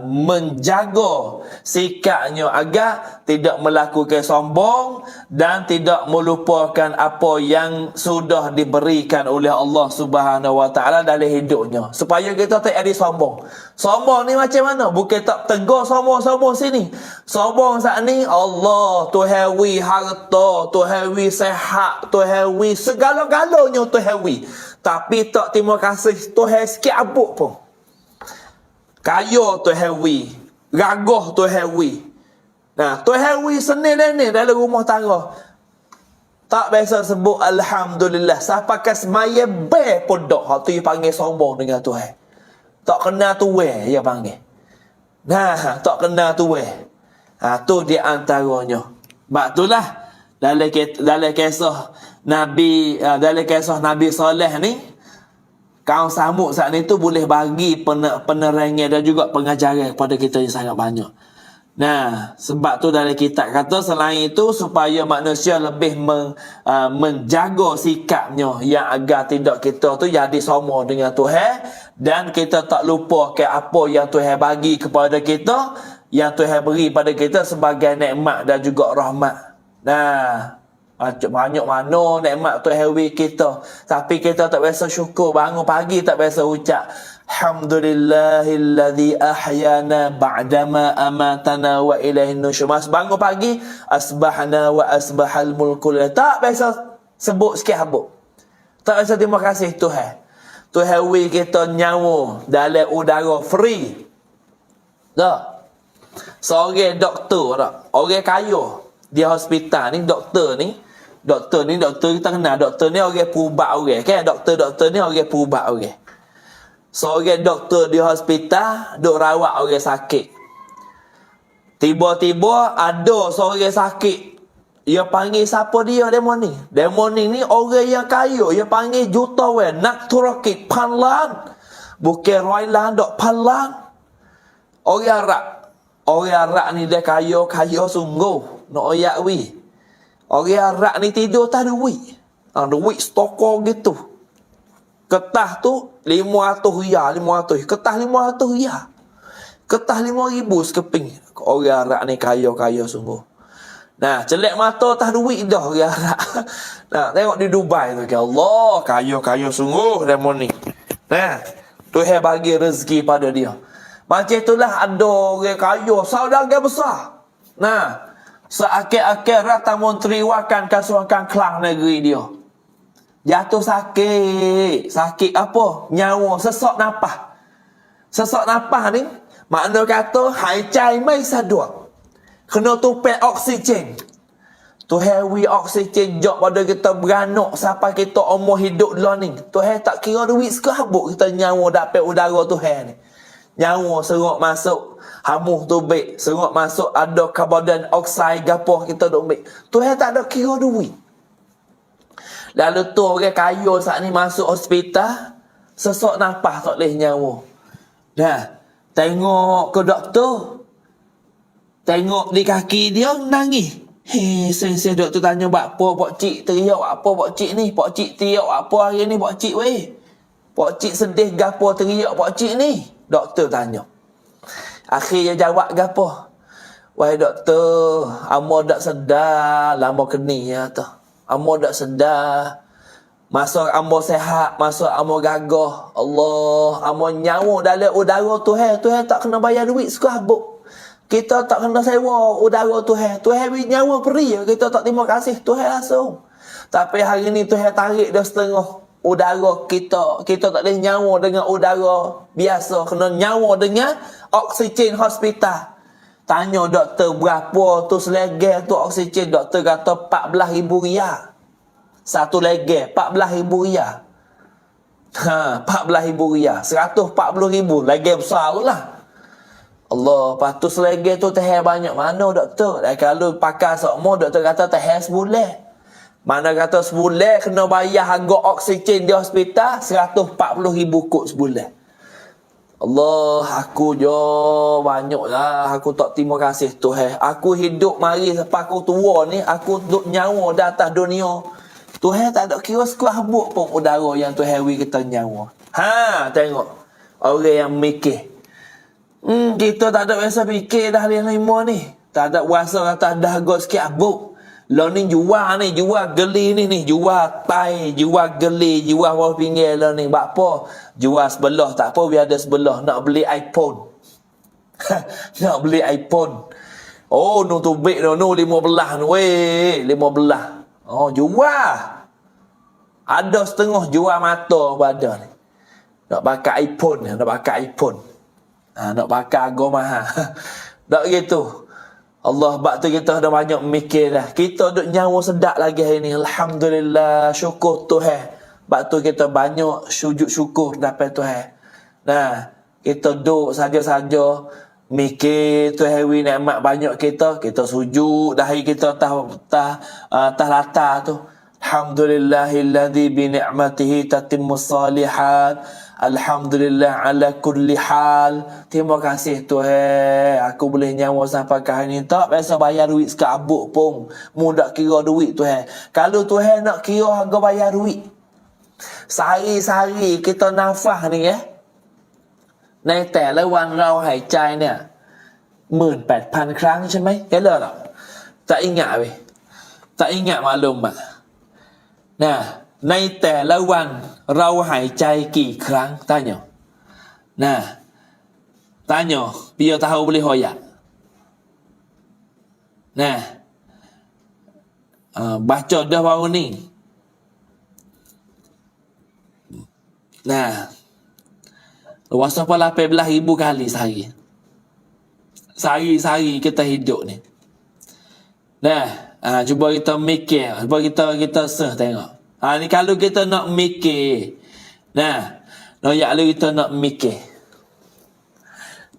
menjaga sikapnya agar tidak melakukan sombong dan tidak melupakan apa yang sudah diberikan oleh Allah Subhanahu wa taala dalam hidupnya. Supaya kita tak ada sombong. Sombong ni macam mana? Bukan tak tegur sombong-sombong sini. Sombong saat ni Allah, Tuhan wi harta, Tuhan wi sihat, Tuhan wi segala-galanya Tuhan wi. Tapi tak terima kasih Tuhan sikit abuk pun. Kaya Tuhan wi, gagah Tuhan wi. Tuhan wi senil ni dalam rumah tangga. Tak biasa sebut alhamdulillah. Sampai ke semaya be pun dak. Hak tu dia panggil sombong dengan Tuhan. Tak kena tuwe dia panggil. Tak kena tuwe. Tu di antaranya. Sebab itulah dalam kisah Nabi Saleh ni, kaum Samud saat ni tu boleh bagi penerangan dan juga pengajaran kepada kita yang sangat banyak. Sebab tu dalam kitab kata selain itu supaya manusia lebih menjaga sikapnya yang agar tidak kita tu jadi sama dengan Tuhan dan kita tak lupa ke apa yang Tuhan bagi kepada kita, yang Tuhan beri pada kita sebagai nikmat dan juga rahmat. Banyak mana nikmat Tuhan beri kita, tapi kita tak biasa syukur. Bangun pagi tak biasa ucap alhamdulillahilladzi ahyana ba'dama amatana wa ilaihin nusyur. Bangun pagi asbahna wa asbahal mulku. Tak biasa sebut sikit habuk. Tak biasa terima kasih Tuhan. Tuhan beri kita nyawa dalam udara free. Tak. Seorang doktor tak, orang kaya di hospital ni, doktor kita kenal. Doktor ni orang perubat orang, kan? Doktor ni orang perubat orang. Seorang doktor di hospital duk rawat orang sakit. Tiba-tiba ada seorang sakit. Dia panggil siapa dia demo ni? Demo ni orang yang kaya. Dia panggil jutawan, nak turakit panlan. Bukan roilan dok panlan. Orang Arab ni dia kaya sungguh. Nak oyak wi. Orang Arab ni tidur tak ada duit. Duit stokor gitu. Ketah tu 500 riyal, 500. Ketah 500 riyal. Ketah 5,000 sekeping. Orang Arab ni kaya sungguh. Celek mata tak duit dah orang Arab. Tengok di Dubai tu, Allah, kaya sungguh demo ni. Tuhan bagi rezeki pada dia. Macam itulah ada orang kaya, saudagar besar. Seakhir-akhir tamun teriwakan kasuakan Kelang negeri dia. Jatuh sakit. Sakit apa? Nyawa, sesak nafas. Sesak nafas ni, makna kata hai cai mai sadua. Kena tumpah oksigen. Tuhan wi oksigen jok pada kita beranak sampai kita umur hidup dulu ni. Tuhan tak kira duit sekehabuk kita nyawa dapat udara Tuhan ni. Nyawa seruk masuk hamuh tubik, seruk masuk ada karbon dioksida gapo kita duk ambil. Tuhan tak ada kira duit. Lalu tu orang kaya saat ni masuk hospital, sesak nafas tak boleh nyawa. Tengok ke doktor. Tengok di kaki dia nangis. Saya doktor tanya buat apa pak cik teriak apa pak cik ni? Pak cik teriak apa hari ni pak cik weh? Pak cik sedih gapo teriak pak cik ni? Doktor tanya. Akhirnya jawab gapo? Wahai doktor, amo dak sedar lama keni ya tu. Amo dak sedar. Masa amo sehat, masa amo gagah. Allah, amo nyawa dalam udara Tuhan. Tuhan tak kena bayar duit sekehabuk. Kita tak kena sewa udara Tuhan. Tuhan beri nyawa free. Kita tak terima kasih Tuhan langsung. Tapi hari ni Tuhan tarik dah setengah udara kita. Kita tak boleh nyawa dengan udara biasa. Kena nyawa dengan oksigen hospital. Tanya doktor berapa tu selegel tu oksigen. Doktor kata 14,000 riyal. Satu legel 14,000 riyal. 14,000 riyal. 140,000. Legel besar lah. Allah, patut selegel tu teh banyak mana doktor? Dan kalau pakai sokmo doktor kata teh sebulan. Mana kata sebulan kena bayar harga oksigen di hospital 140,000 kod sebulan. Allah, aku je banyaklah aku tak terima kasih Tuhan. Aku hidup mari sampai aku tua ni, aku duk nyawa di atas dunia. Tuhan tak ada kira sekuat habuk pun udara yang Tuhan beri kita nyawa. Ha, tengok. Orang yang mikir. Kita tak ada biasa fikir dah lima ni. Tak ada kuasa kata dahaga sikit habuk. Lo ni jual geli ni, jual tai, jual geli, jual bawah pinggir lo ni. Buat apa? Jual sebelah, tak apa biar ada sebelah. Nak beli iPhone. Nak beli iPhone. Oh, nu tu big nu 15 nu, 15. Oh, jual. Ada setengah jual mata pada ni. Nak pakai iPhone, nak pakai iPhone. Nak pakai harga mahal. Tak gitu. Allah, bak tu kita dah banyak mikir dah. Kita duk nyawa sedap lagi hari ni. Alhamdulillah, syukur Tuhan. Bak tu kita banyak sujud syukur dapat Tuhan. Nah, kita duk saja-saja mikir Tuhan wi nikmat banyak kita sujud dahi kita tah latar tu. Alhamdulillahilladzi bi ni'matihi tatimmus salihat. Alhamdulillah ala kulli hal. Terima kasih Tuhan. Aku boleh nyawa sampai ke hari ni. Tak biasa bayar duit sekabuk pun. Mudah kira duit Tuhan. Kalau Tuhan nak kira harga bayar duit. Sehari-sehari kita nafas ni ในแต่ละวันเราหายใจเนี่ย 18,000 ครั้งใช่ไหม Kira tak? Tak ingat weh. Tak ingat maklum tak? Nah, ในแต่ละวันเราหายใจกี่ครั้ง Tanya. Nah, tanya biar tahu boleh hoyak. Nah, baca dah baru ni. Nah, luas apa 18,000 kali sehari. Sehari kita hidup ni. Nah, cuba kita mikir, cuba kita search tengok. Ni kalau kita nak mikir. Nah, kalau kita nak mikir.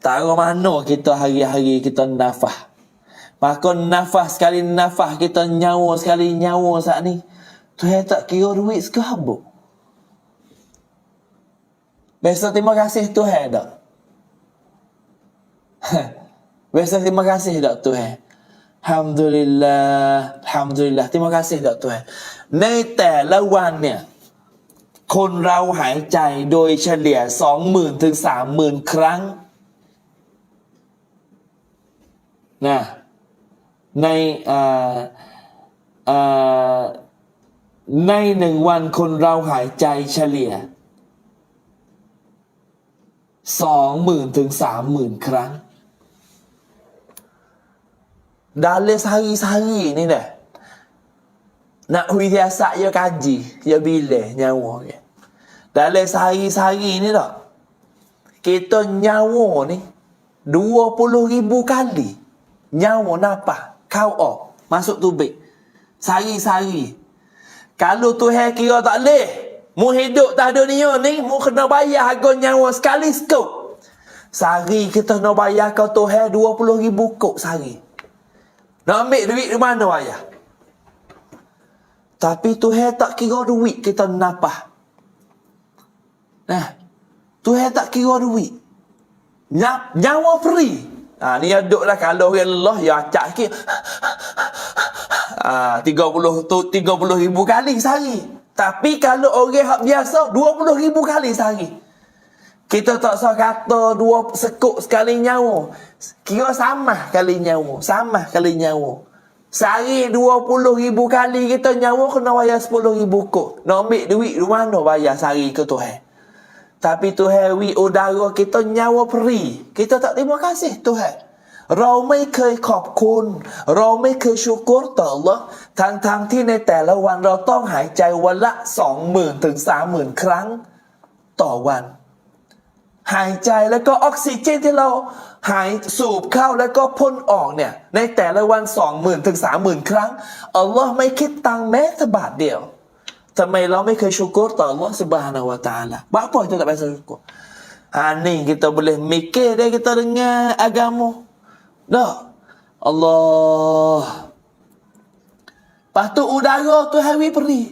Tahu mana kita hari-hari kita nafas. Maka nafas sekali nafas kita nyawa sekali nyawa saat ni. Tuhan tak kira duit sekabuk. Biasa terima kasih Tuhan tak? Biasa terima kasih tak Tuhan? Alhamdulillah. Alhamdulillah. Terima kasih tak Tuhan? ในแต่ละวันเนี่ยคนเราหายใจโดยเฉลี่ย 20,000 ถึง 30,000 ครั้งนะใน1 วันคนเราหายใจเฉลี่ย 20,000 ถึง 30,000 ครั้ง dalam sehari-sehari ni dah nak wiasat ya kaji ya bila nyawa ke. Dalam sehari-sehari ni tak kita nyawa ni 20,000 kali nyawa nafas kau masuk tubik sehari-sehari. Kalau Tuhan kira tak boleh mu hidup tak dunia ni mu kena bayar harga nyawa sekali skop. Sehari kita nak bayar kau Tuhan 20,000 kok sehari. Nak ambil duit di mana bayar? Tapi Tuhan tak kira duit kita nafas. Nah, Tuhan tak kira duit. Nyawa free. Ni duduklah kalau orang lelah ya acak sikit. 30,000 kali sehari. Tapi kalau orang hak biasa 20,000 kali sehari. Kita tak usah kata 2 sekuk sekali nyawa. Kira sama kali nyawa, sama kali nyawa. Sehari 20,000 kali kita nyawa kena bayar 10,000 kok. Nak ambil duit di mana bayar sehari ke Tuhan? Tapi Tuhan wi udara kita nyawa free. Kita tak terima kasih Tuhan. เราไม่เคยขอบคุณ เราไม่เคยชูกรต่อ Allah ทั้งที่ในแต่ละวันเราต้องหายใจวันละ 20,000 ถึง 30,000 ครั้งต่อวัน หายใจแล้วก็ออกซิเจนที่เราหายสูบเข้าแล้วก็พ่นออกเนี่ยในแต่ละวัน 20,000 ถึง 30,000 ครั้งอัลลอฮ์ไม่คิดตังค์แม้แต่บาทเดียวทำไมเราไม่เคยชูกรต่ออัลลอฮ์ซุบฮานะฮูวะตะอาลา Apa kita tak biasa syukur? Ni kita boleh mikir dia kita dengar agama. Tak. Allah Lepas tu udara Tuhan wi peri.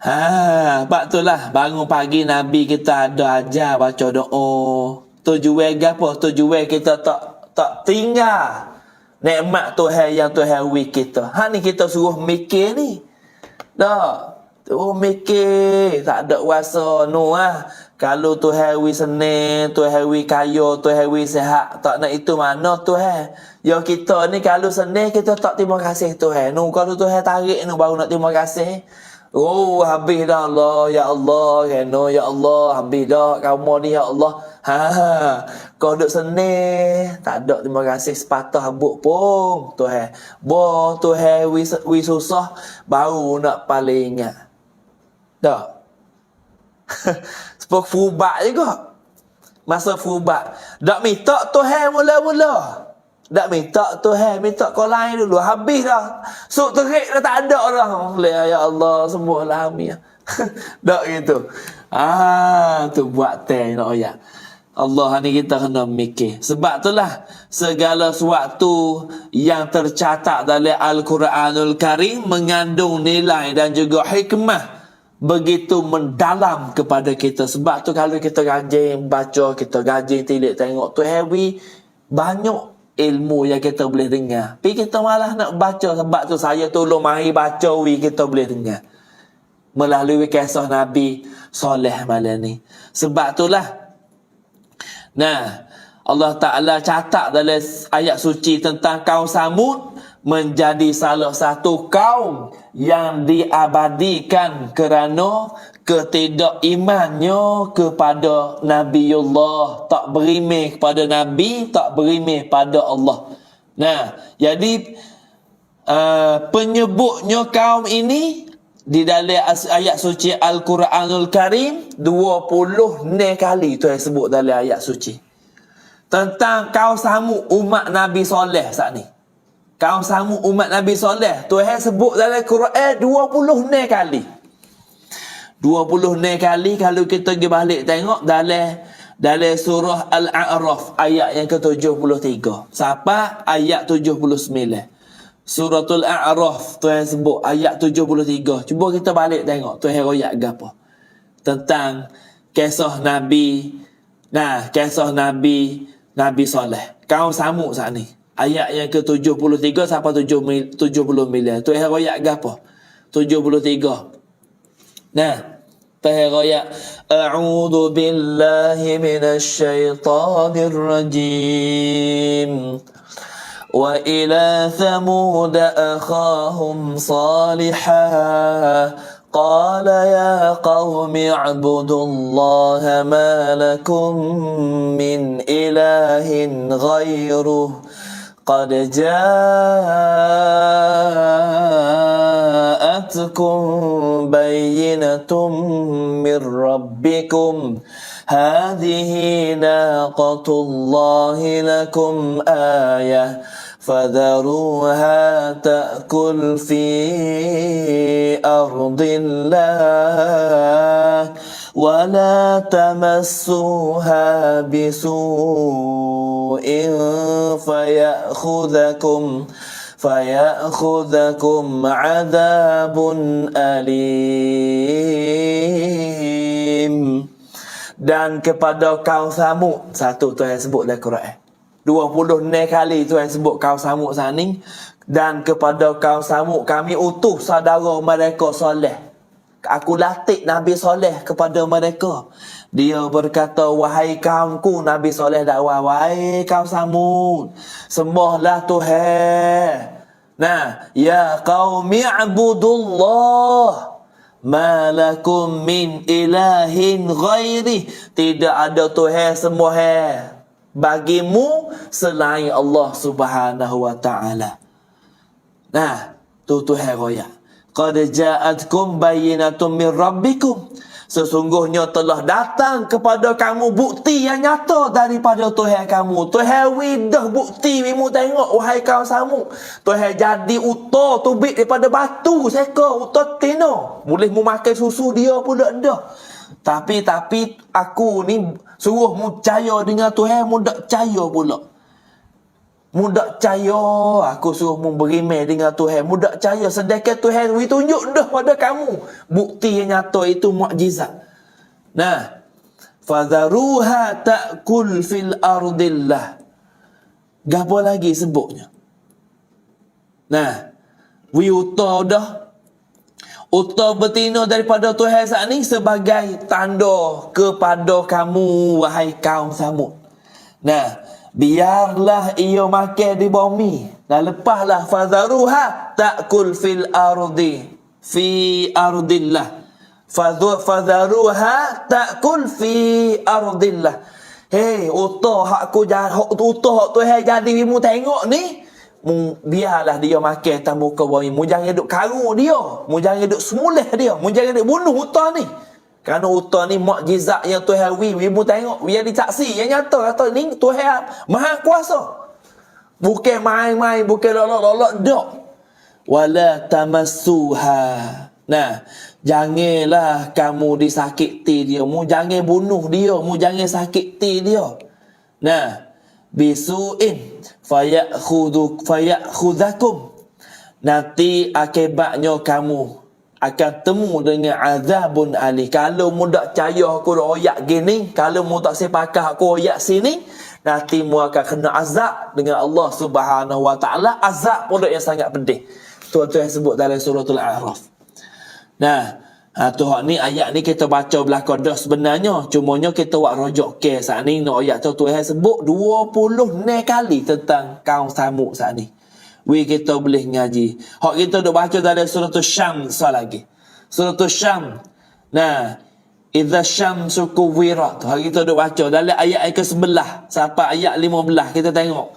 Sebab itulah bangun pagi Nabi kita ada ajar baca doa. Tujuan gapo? Tujuan kita tak tinggal nikmat Tuhan yang Tuhan wi kita. Ni kita suruh mikir ni. Dah. Suruh mikir, tak ada kuasa Kalau Tuhan wi senang, Tuhan wi kaya, Tuhan wi sihat, tak nak itu mana Tuhan. Ya kita ni kalau senang kita tak terima kasih Tuhan. Kalau Tuhan tarik baru nak terima kasih. Habis dah Allah, ya Allah, ya Allah, habis dah kamu ni ya Allah. Kau duk senang, tak ada terima kasih sepatah habuk pun Tuhan. Tuhan wi susah baru nak paling ingat. Dah. Sebab fubat juga. Masa fubat, dak minta Tuhan mula-mula. Tak minta Tuhan, minta kau lain dulu. Habis dah. Suk terik dah tak ada dah. Ya Allah, sembuhlah amin. Tak gitu. Tu buat teh nak ayat. Allah ni kita kena mikir. Sebab itulah segala sesuatu yang tercatat dalam Al-Quranul Karim mengandung nilai dan juga hikmah begitu mendalam kepada kita. Sebab tu kalau kita rajin baca, kita rajin tilik tengok tu heavy, banyak ilmu yang kita boleh dengar. Tapi kita malah nak baca. Sebab tu saya tolong mari baca kita boleh dengar melalui kisah Nabi Soleh malam ni. Sebab itulah Allah Ta'ala catat dalam ayat suci tentang kaum Samud menjadi salah satu kaum yang diabadikan kerana ketidakimannya kepada Nabiullah, tak berimeh kepada Nabi, tak berimeh pada Allah. Jadi penyebutnya kaum ini di dalam ayat suci Al-Quranul Karim 20 kali tu yang sebut dalam ayat suci tentang kaum Samud umat Nabi Soleh saat ni. Kaum Samud umat Nabi Soleh Tuhan sebut dalam Quran 20 kali. 20 kali kalau kita pergi balik tengok dalam surah Al-A'raf ayat yang ke-73 sampai ayat 79. Suratul A'raf Tuhan sebut ayat 73. Cuba kita balik tengok Tuhan royak gapo tentang kisah Nabi. Kisah Nabi Soleh kaum Samud saat ni. Ayat yang ke-73 sampai 79. Tuhan royak gapo? 73. Tuhan royak A'udzu billahi minasy syaithanir rajim. Wa ila thamud akhahum salihah qala ya qaumi i'budullaha ma lakum min ilahin ghairuh قد جاءتكم بينة من ربكم هذه ناقة الله لكم آية فذروها تأكل في أرض الله ولا تمسوها بسوء فيأخذكم عذاب أليم. Dan kepada kaum Samud, satu Tuhan sebut dalam Quran 20 kali Tuhan sebut kaum Samud sana ni. Dan kepada kaum Samud kami utus saudara mereka Soleh. Aku latih Nabi Soleh kepada mereka. Dia berkata, wahai kaumku, Nabi Soleh dakwah, wahai kaum Samud, sembahlah Tuhan. Ya qaumi i'budullah ma lakum min ilahin ghairi. Tidak ada Tuhan sembah bagimu selain Allah Subhanahu wa taala. Tu Tuhan royak. Qad ja'atkum bayyinatun min rabbikum. Sesungguhnya telah datang kepada kamu bukti yang nyata daripada Tuhan kamu. Tuhan widah bukti wimu tengok wahai kaum Samud. Tuhan jadi uta tubik daripada batu seka uta tino. Boleh mu makan susu dia pun tak ada. Tapi aku ni suruh mu percaya dengan Tuhan mu tak percaya pula. Mudak percaya aku suruh mu berimeh dengan Tuhan. Mudak percaya sedangkan Tuhan tunjuk dah pada kamu. Bukti yang nyata itu mukjizat. Nah, fadharuha ta'kul fil ardillah. Gapo lagi sebutnya? Nah, wi uta dah. Uta betina daripada Tuhan saat ni sebagai tanda kepada kamu wahai kaum Samud. Nah, biarlah ia makan di bumi. Dan lepaslah fadharuha ta'kul fil ardi fi ardillah. Fadharuha ta'kul fi ardillah. Hei, utah hak aku utah hak Tuhan jadi mu tengok ni. Biarlah dia makan atas muka bumi. Mu jangan duk karu dia. Mu jangan duk semulih dia. Mu jangan duk bunuh utah ni. Kerana utah ni mukjizat yang Tuhan mu tengok. Biar disaksi yang nyata kata ni Tuhan maha kuasa. Bukan main-main, bukan lolok-lolok dak. Wala tamassuha. Nah, janganlah kamu disakiti dia. Mu jangan bunuh dia. Mu jangan sakiti dia. Nah, bisu'in fayakhudakum. Nanti akibatnya kamu akan temu dengan azabun ali. Kalau mu tak percaya aku royak gini, kalau mu tak sepakah aku royak sini, nanti mu akan kena azab dengan Allah Subhanahu wa taala. Azab pula yang sangat pedih. Tuan-tuan sebut dalam suratul A'raf. Nah, tu hak ni ayat ni kita baca belakang dah sebenarnya. Cumanya kita buat rojok ke saat ni no ayat tu Tuhan sebut 20 kali tentang kaum Samud saat ni. Kita boleh ngaji. Hak kita duk baca dalam surah Syams lagi. Surah Syams. Nah, idza syamsu kuwirat. Hak kita duk baca dalam ayat ke-11 sampai ayat 15 kita tengok.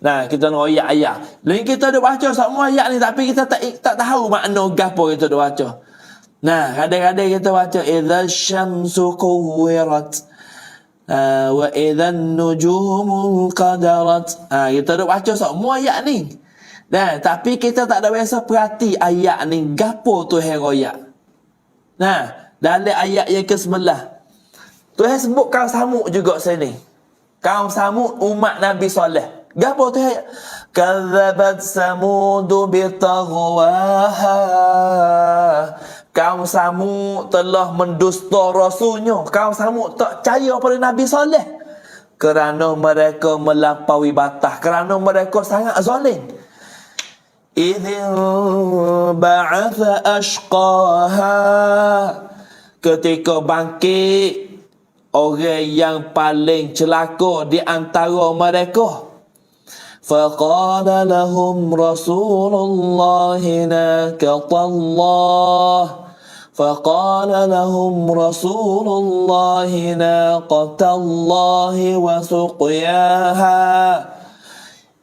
Nah, kita nak ayat-ayat. Lain kita duk baca semua ayat ni tapi kita tak tahu makna gapo kita duk baca. Nah, kadang-kadang kita baca idza syamsu kuwirat wa idza nujumu qadarat. Kita dah baca semua ayat ni. Nah, tapi kita tak ada biasa perhati ayat ni gapo Tuhan royak. Nah, dalam ayat yang ke-11 Tuhan sebut kaum Samud juga sini. Kaum Samud umat Nabi Saleh. Gapo Tuhan? Kadzabat samudu bitaghwaha. Kaum Samud telah mendusta rasulnya. Kaum Samud tak percaya pada Nabi Saleh kerana mereka melampaui batas, kerana mereka sangat zalim. Idzin ba'atha ashqaha. Ketika bangkit orang yang paling celaka di antara mereka. Faqala lahum Rasulullahi naqatallah. فقال لهم رسول الله ناقة الله وسقياها.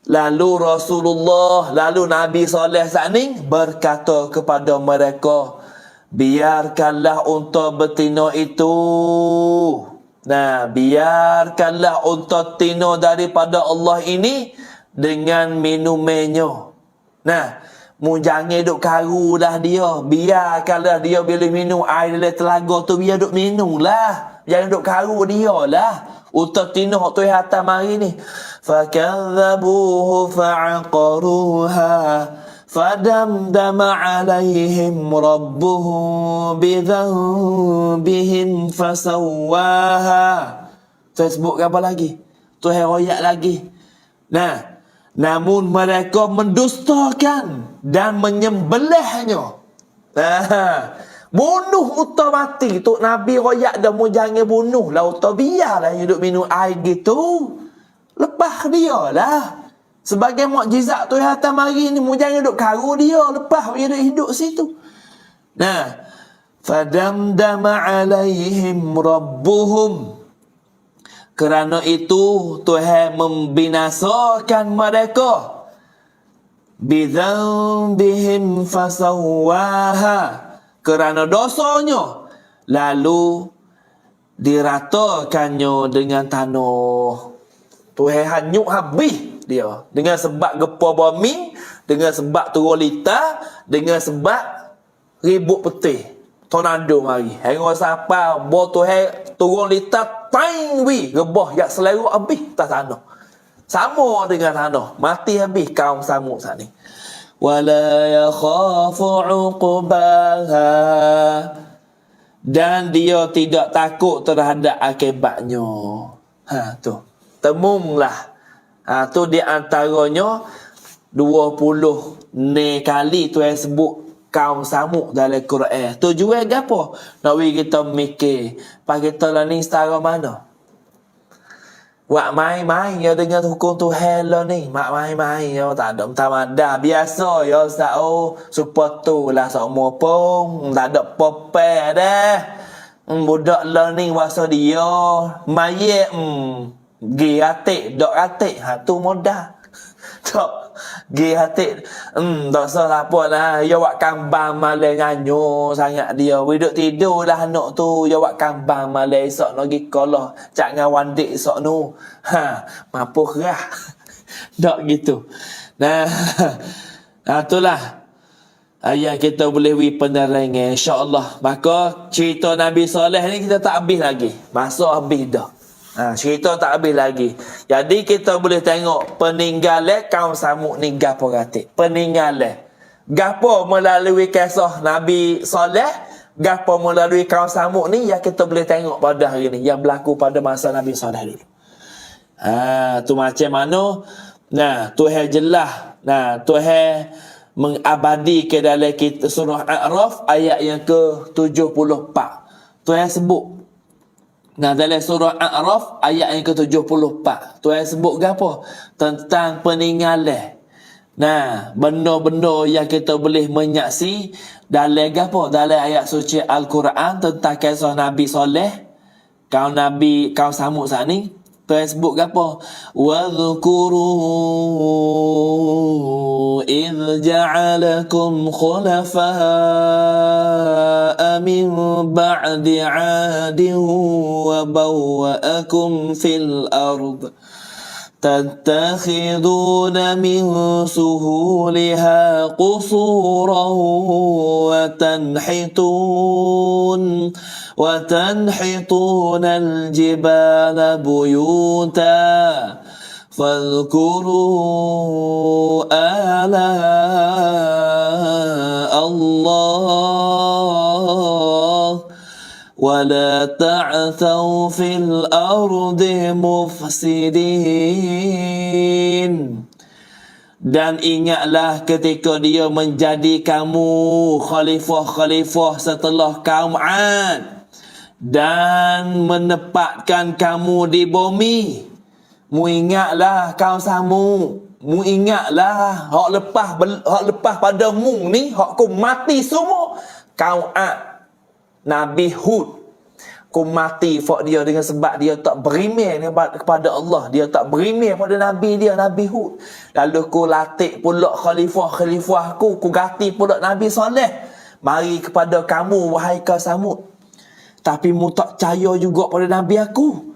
Lalu Rasulullah, lalu Nabi Saleh saat ni berkata kepada mereka, biarkanlah unta betina itu. Nah, biarkanlah unta betina daripada Allah ini dengan minumannya. Nah, mu jangan duk karulah dia. Biarkanlah dia bila minum air dari telaga tu, biar duk minum lah. Jangan duk karu dia lah. Utak tina tu hatam hari ni. Fakadzabuhu fa'aqaruha. Fadamdama alaihim rabbuhum bidhanbihim fasawaha. Tuhan sebut apa lagi? Tuhan royak lagi. Nah, namun mereka mendustakan dan menyembelihnya. Bunuh unta mati. Tok Nabi royak dah mu jangan bunuh lah unta. Biarlah hidup minum air gitu. Lepas dia lah. Sebagai mukjizat Tuhan atas hari ni, mu jangan duk karu dia. Lepas dia hidup situ. Nah, fadamdama alaihim rabbuhum. Kerana itu Tuhan membinasakan mereka. Bidzanbihim fasawwaha. Kerana dosanya, lalu diratakannya dengan tanah. Tuhan hanyut habis dia. Dengan sebab gempa bumi, dengan sebab turun lita, dengan sebab ribut putih. Tornado mari. Hingga sampai bo Tuhan turun lita, tang wi rebah yak seleru habis tak tanah. Sama dengan tanah. Mati habis kaum Samud saat ni. Wala yakhafu uqbaha. Dan dia tidak takut terhadap akibatnya. Tu. Temumlah. Tu di antaranya 20 ni kali tu yang sebut kaum Samud dalam Quran. Tujuan gapo? Nak bagi kita mikir. Pak kita lah ni setara mana? Wak main-main ya dengan hukum Tuhan lah ni. Mak main-main ya tak ada mutamadah. Biasa ya Ustaz. Supaya tu lah semua pun. Tak ada popeh dah. Budak lah ni wasa dia. Mayat. Gi atik. Dok atik. Tu mudah. Tak. Gi hati tak salah apa lah. Ya wak kambang malai nganyo sangat dia. Widuk tidur lah anak tu. Ya wak kambang malai esok nak pergi sekolah. Cak ngawan dik esok nu. Mampu kerah. Tak gitu. Nah, itulah yang kita boleh beri penerangan insya-Allah. Maka cerita Nabi Saleh ni kita tak habis lagi. Masa habis dah. Cerita tak habis lagi. Jadi kita boleh tengok peninggalan kaum Samud ni gapo ratik. Peninggalan. Gapo melalui kisah Nabi Saleh, gapo melalui kaum Samud ni yang kita boleh tengok pada hari ni yang berlaku pada masa Nabi Saleh dulu. Tu macam mana? Nah, Tuhan jelas. Nah, Tuhan mengabadi ke dalam kita surah A'raf ayat yang ke-74. Tuhan sebut. Nah, dalam surah A'raf ayat yang ke-74. Tuhan sebut apa? Tentang peninggalan. Nah, benda-benda yang kita boleh menyaksi dalam apa? Dalam ayat suci Al-Quran tentang kisah Nabi Saleh, kaum Samud saat ni. Tuhan sebut apa? وَذْكُرُوا إِذْ جَعَلَكُمْ خُلَفَاءَ مِنْ بَعْدِ عَادٍ وَبَوَّأَكُمْ فِي الْأَرْضِ تَتَّخِذُونَ مِنْ سُهُولِهَا قُصُورًا وتنحتون الجبال بيوتا فاذكروا آلاء الله ولا تعثوا في الأرض مفسدين. Dan ingatlah ketika dia menjadi kamu khalifah-khalifah setelah kaum Ad dan menempatkan kamu di bumi. Mu ingatlah kaum Samud. Mu ingatlah hak lepas pada mu ni hak ku mati semua. Kaum Ad, Nabi Hud ku mati fak dia dengan sebab dia tak berimeh kepada Allah. Dia tak berimeh pada Nabi dia, Nabi Hud. Lalu ku latih pula khalifah ku ganti pula Nabi Saleh. Mari kepada kamu wahai kaum Samud. Tapi mu tak percaya juga pada Nabi aku.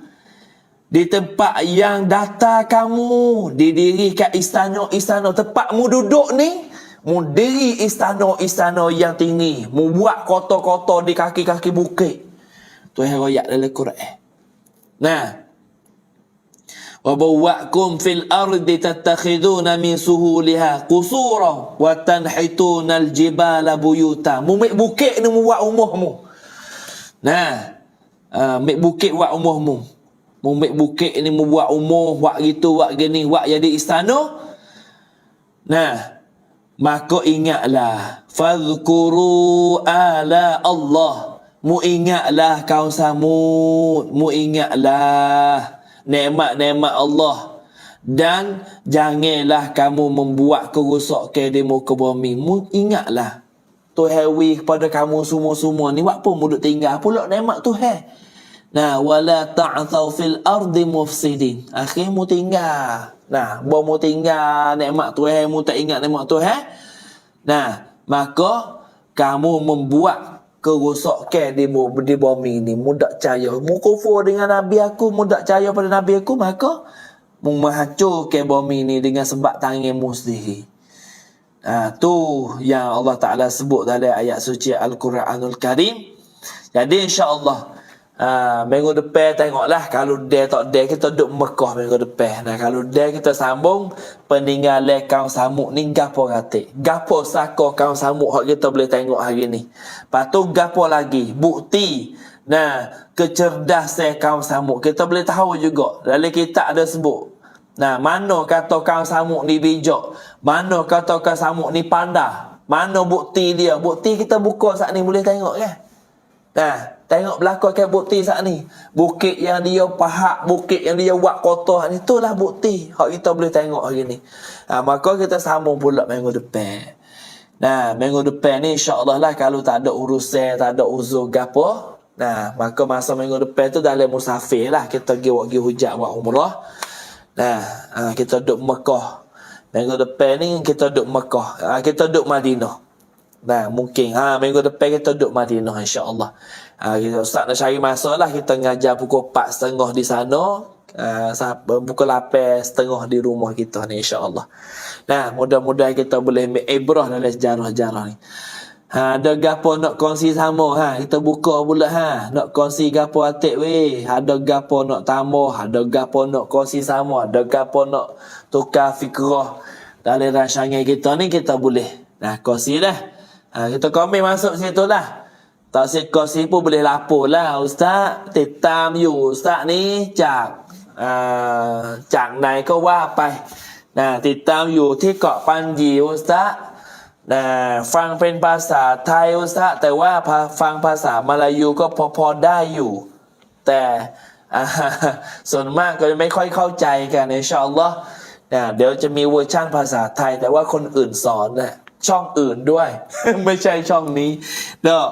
Di tempat yang datar kamu, didirikan istana-istana tempat mu duduk ni, mu diri istana-istana yang tinggi, mu buat kota-kota di kaki-kaki bukit. Tuhan royak dalam Quran. Nah, wa bawwa'kum fil ardi tattakhiduna min suhuliha qusura wa tanhituna al jibala buyuta. Mu mek bukit ni mu buat rumahmu. Nah, mek bukit buat rumahmu. Mu mek bukit ni mu buat rumah, buat gitu, buat gini, buat jadi istana. Nah, maka ingatlah fadhkuru ala Allah. Mu ingatlah kaum Samud, mu ingatlah nikmat-nikmat Allah, dan janganlah kamu membuat kerosakan di muka bumi. Mu ingatlah Tuhan wi kepada kamu semua-semua ni, apa mu duk tinggal pula nikmat Tuhan. Nah, wala ta'thaw fil ardi mufsidin. Akhir mu tinggal. Nah, mu tinggal nikmat Tuhan, mu tak ingat nikmat Tuhan. Nah, maka kamu membuat kerosakan di bumi ni. Mu tak percaya, mu kufur dengan Nabi aku, mu tak percaya pada Nabi aku, maka mu menghancurkan bumi ni dengan sebab tanganmu sendiri. Tu yang Allah Ta'ala sebut dalam ayat suci Al-Quranul Karim. Jadi insya-Allah Minggu depan tengoklah. Kalau dia tak dia, kita duduk Mekah minggu depan. Nah, kalau dia kita sambung peninggalan kaum Samud ni gapo kata. Gapo sako kaum Samud hak kita boleh tengok hari ni. Lepas tu gapo lagi? Bukti. Nah, kecerdasan kaum Samud kita boleh tahu juga. Dalam kitab ada sebut. Nah, mana kata kaum Samud ni bijak? Mana kata kaum Samud ni pandai? Mana bukti dia? Bukti kita buka saat ni boleh tengok kan? Nah, tengok belakang kan bukti saat ni. Bukit yang dia pahak, bukit yang dia buat kotor ni, itulah bukti hak kita boleh tengok hari ni. Maka kita sambung pula minggu depan. Nah, minggu depan ni insya-Allah lah, kalau tak ada urusan, tak ada uzur gapo. Nah, maka masa minggu depan tu dalam musafir lah, kita pergi hujat buat umrah. Nah, kita duduk Mekah. Minggu depan ni kita duduk Mekah. Kita duduk Madinah. Nah, mungkin minggu depan kita duduk Madinah insya-Allah. Ustaz nak cari masa lah, kita ngajar pukul 4.30 di sana. Pukul 8.30 di rumah kita ni insya-Allah. Nah, mudah-mudahan kita boleh ambil ibrah dalam sejarah-sejarah ni. Ada gapo nak kongsi sama kita buka pula nak kongsi gapo atik weh, ada gapo nak tambah, ada gapo nak kongsi sama, ada gapo nak tukar fikrah dalam rancangan kita ni, kita boleh kongsi dah. Kita komen masuk situ lah. Tak si kongsi pun boleh lapor lah, Ustaz titam you Ustaz ni cak này cóว่าไปติดตามอยู่ที่เกาะปันญีอุสตะฟังเป็นภาษาไทยอุสตะแต่ว่าฟังภาษามาลายูก็พอได้อยู่แต่ส่วนมากก็ไม่ค่อยเข้าใจกันอินชาอัลลอฮ์เดี๋ยวจะมีเวอร์ชันภาษาไทยแต่ว่าคนอื่นสอนช่องอื่นด้วย ไม่ใช่ช่องนี้เนาะ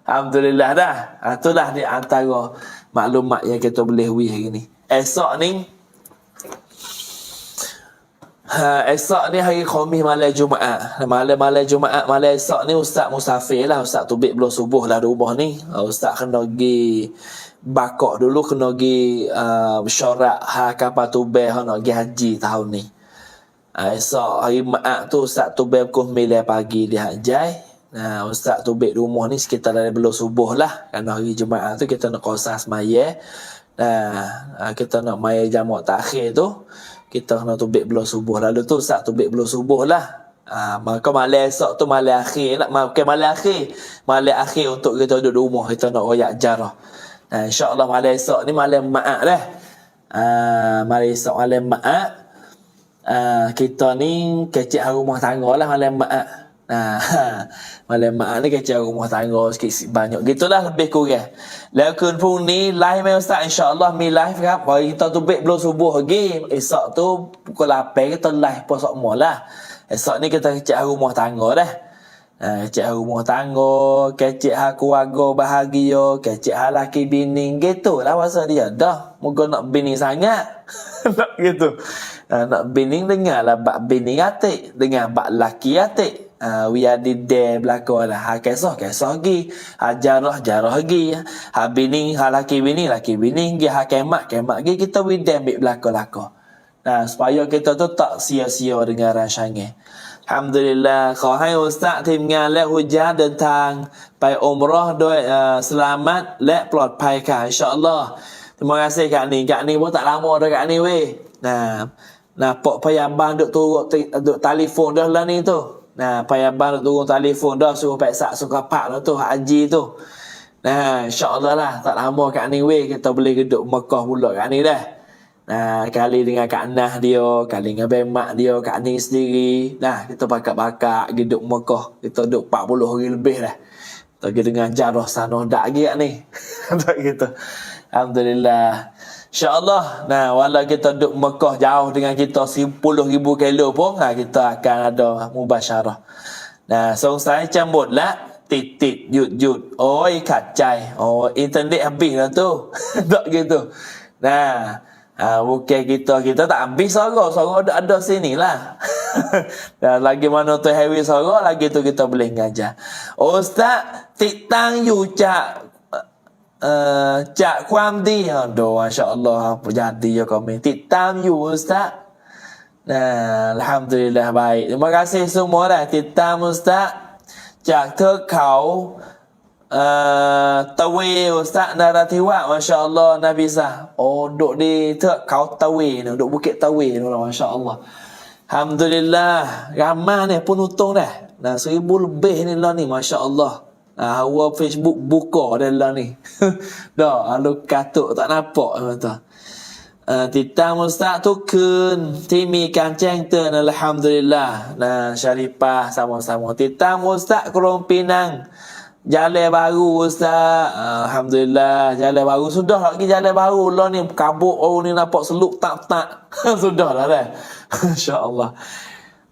Alhamdulillah dah. Itulah di antara maklumat yang kita boleh wih hari ni. Esok ni hari Khamis malam Jumaat. Malam Jumaat, malam esok ni Ustaz musafir lah. Ustaz tubik belum subuh lah di rumah ni. Ustaz kena pergi bakok dulu, kena pergi syarat kapal tubik nak pergi haji tahun ni. Esok hari Jumaat tu Ustaz tubik pukul 9 pagi di Hajai. Ustaz tubik rumah ni sekitar dari belum subuh lah. Kerana hari Jumaat tu kita nak qasas maya. Kita nak maya jamak takhir tu, kita kena tubik belum subuh. Lalu tu Ustaz tubik belum subuh lah. Maka malam esok tu malam akhir lah. Malam akhir untuk kita duduk rumah, kita nak royak jarah. InsyaAllah malam esok ni malam ma'at lah. Malam esok malam ma'at. Kita ni kecik rumah tangga lah malam ma'at. Malam mak ni kecil rumah tangga sikit banyak gitulah lebih kurang. Lekun pun ni live Ustaz insya-Allah mi live kan. Bagi kita tubik belum subuh lagi. Esok tu pukul 8 kita live pos semua lah. Esok ni kita kecil rumah tangga dah. Kecil rumah tangga, kecil keluarga bahagia, kecil laki bini gitulah masa dia. Dah, moga nak bini sangat. Nak gitu. Nak bini dengarlah bab bini atik, dengar bab laki atik. We are di there belakang lah. Kisah lagi. Jarah lagi. Bini, laki bini lagi. Kemak lagi. Kita we there ambil belakang. Supaya kita tu tak sia-sia dengan rancangan. Alhamdulillah. ขอให้อุสตะทีมงานและฮุญญาเดินทางไปอุมเราะห์โดยselamat และปลอดภัยค่ะอินชาอัลลอฮ์ Terima kasih Kak Ni pun tak lama dah Kak Ni weh. Pak payabang duk turun duk telefon dah lah ni tu. Payabang duk turun telefon dah suruh paksa suka pak dah tu haji tu. InsyaAllah lah tak lama Kak Ni weh kita boleh duduk Mekah pula Kak Ni dah. Kali dengan Kak Nah dia, kali dengan Bemak dia, Kak Ni sendiri. Kita bakak-bakak duduk Mekah. Kita duduk 40 hari lebih dah. Kita pergi dengan jarah sana dak lagi Kak Ni. Tak gitu. Alhamdulillah. InsyaAllah. Walau kita duduk Mekah jauh dengan kita 10,000 kilo pun, kita akan ada mubasyarah. So saya cambut lah. Titit, yud. Oi, kacai. Internet habis lah tu. Tak gitu. Bukan kita tak habis sorok ada sini lah. Lagi mana tu heavy sorok, lagi tu kita boleh ngajar. Ustaz, titang you cak จากความดีdoa insya-Allah apa jadi ya komen ติดตามอยู่ Ustaz. Alhamdulillah baik. Terima kasih semua dah ติดตาม Ustaz จากเทือกเขา Tawi Ustaz Narathibah, Masya Allah Nabi Sah. Oh, duduk di kau Tawi ni, duduk Bukit Tawi ni, Masya Allah. Alhamdulillah, ramai ni penonton dah. Nah, 1,000 lebih ni lah ni, Masya Allah. Hawa Facebook buka dah lah ni. Dah, lu katuk tak nampak tuan. ติดตามอุสตาทุกคืนที่มีการแจ้งเตือนอัลฮัมดุลิลลาห์นะชาริปาsama-sama ติดตามอุสตากรมปีนัง Jalan baru Ustaz. Alhamdulillah, jalan baru. Sudah lagi jalan baru lah ni. Kabut orang ni nampak seluk tak. Sudah lah dah. InsyaAllah.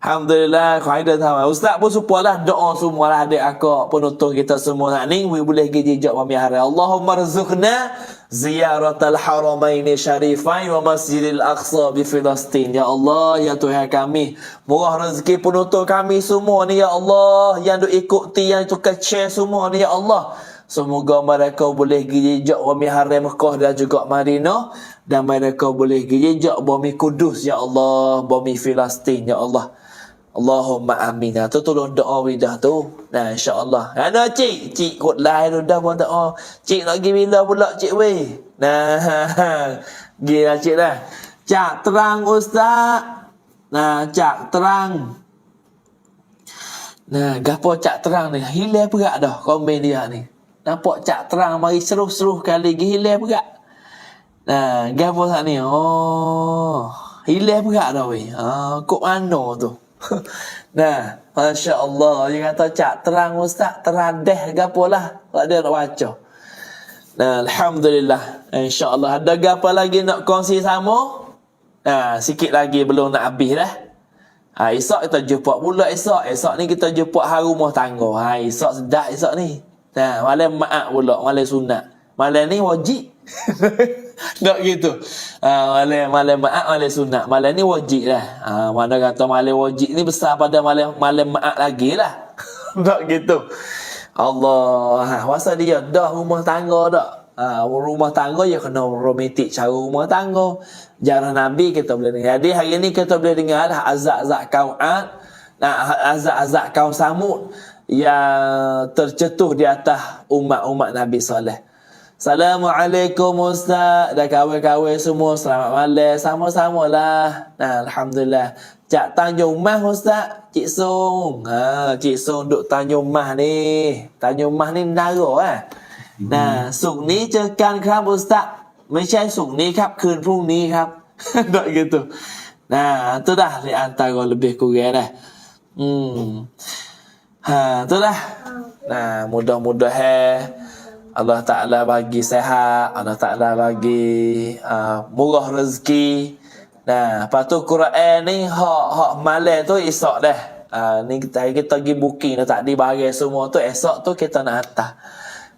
Alhamdulillah, khairan sama. Ustaz pun supalah doa semua lah adik akak penonton kita semua nak ni. Boleh pergi jejak mami hari. Allahumma rizukna ziyaratal haramaini syarifain wa masjidil aqsa bi Filastin. Ya Allah, ya Tuhan kami, murah rezeki penonton kami semua ni ya Allah, yang duk ikuti, yang tukar share semua ni ya Allah. Semoga mereka boleh pergi jejak bumi haram Mekah dan juga Madinah, dan mereka boleh pergi jejak bumi Kudus ya Allah, bumi Filastin ya Allah. Allahumma amin. Tu tolong doa widah tu. Nah, insya-Allah. Ana cik kot lain dah pun doa. Cik nak pergi bila pula cik weh? Nah, gila cik dah. Cak terang ustaz. Nah, cak terang. Nah, gapo cak terang ni? Hilang perak dah komen dia ni. Nampak cak terang mari seruh-seruh kali gi hilang perak. Nah, gapo sat ni? Oh, hilang perak dah weh. Kok mana tu? Nah, Masya Allah, dia kata cak terang ustaz, teradeh ke apalah tak dia nak baca. Nah, Alhamdulillah, insyaAllah. Ada apa lagi nak kongsi sama? Nah, sikit lagi belum nak habis dah. Esok kita jumpa pula esok ni kita jumpa hari rumah tangga. Esok sedap esok ni. Nah, malam maaf pula, malam sunat. Malam ni wajib. Tak gitu. Malam maaf, malam sunat. Malam ni wajib lah. Mana kata malam wajib ni besar pada malam maaf lagi lah. Tak gitu. Allah. Masa dia dah rumah tangga dah. Rumah tangga ya kena romantik cara rumah tangga. Jarah Nabi kita boleh dengar. Jadi hari ni kita boleh dengar dah azab-azab kaum Ad. Azab-azab kaum Samud yang tercetuh di atas umat-umat Nabi Saleh. Assalamualaikum Ustaz. Dah kawan-kawan semua, selamat malam. Sama-sama lah. Nah, Alhamdulillah. Cak Tanjung Mas Ustaz, Cik Song. Cik Song duduk Tanjung Mas ni. Tanjung Mas ni Nara Nah, suk niเจอกันครับอุสตาไม่ใช่สุกนี้ครับคืนพรุ่งนี้ครับ Tak gitu. Nah, tu dah di antara lebih kurang dah. Tu dah. Nah, mudah-mudahan Allah Ta'ala bagi sehat, Allah Ta'ala bagi murah rezeki. Nah, lepas tu Quran ni hak malam tu esok dah. Ni kita pergi booking dah, tak dibagi semua tu, esok tu kita nak hantar.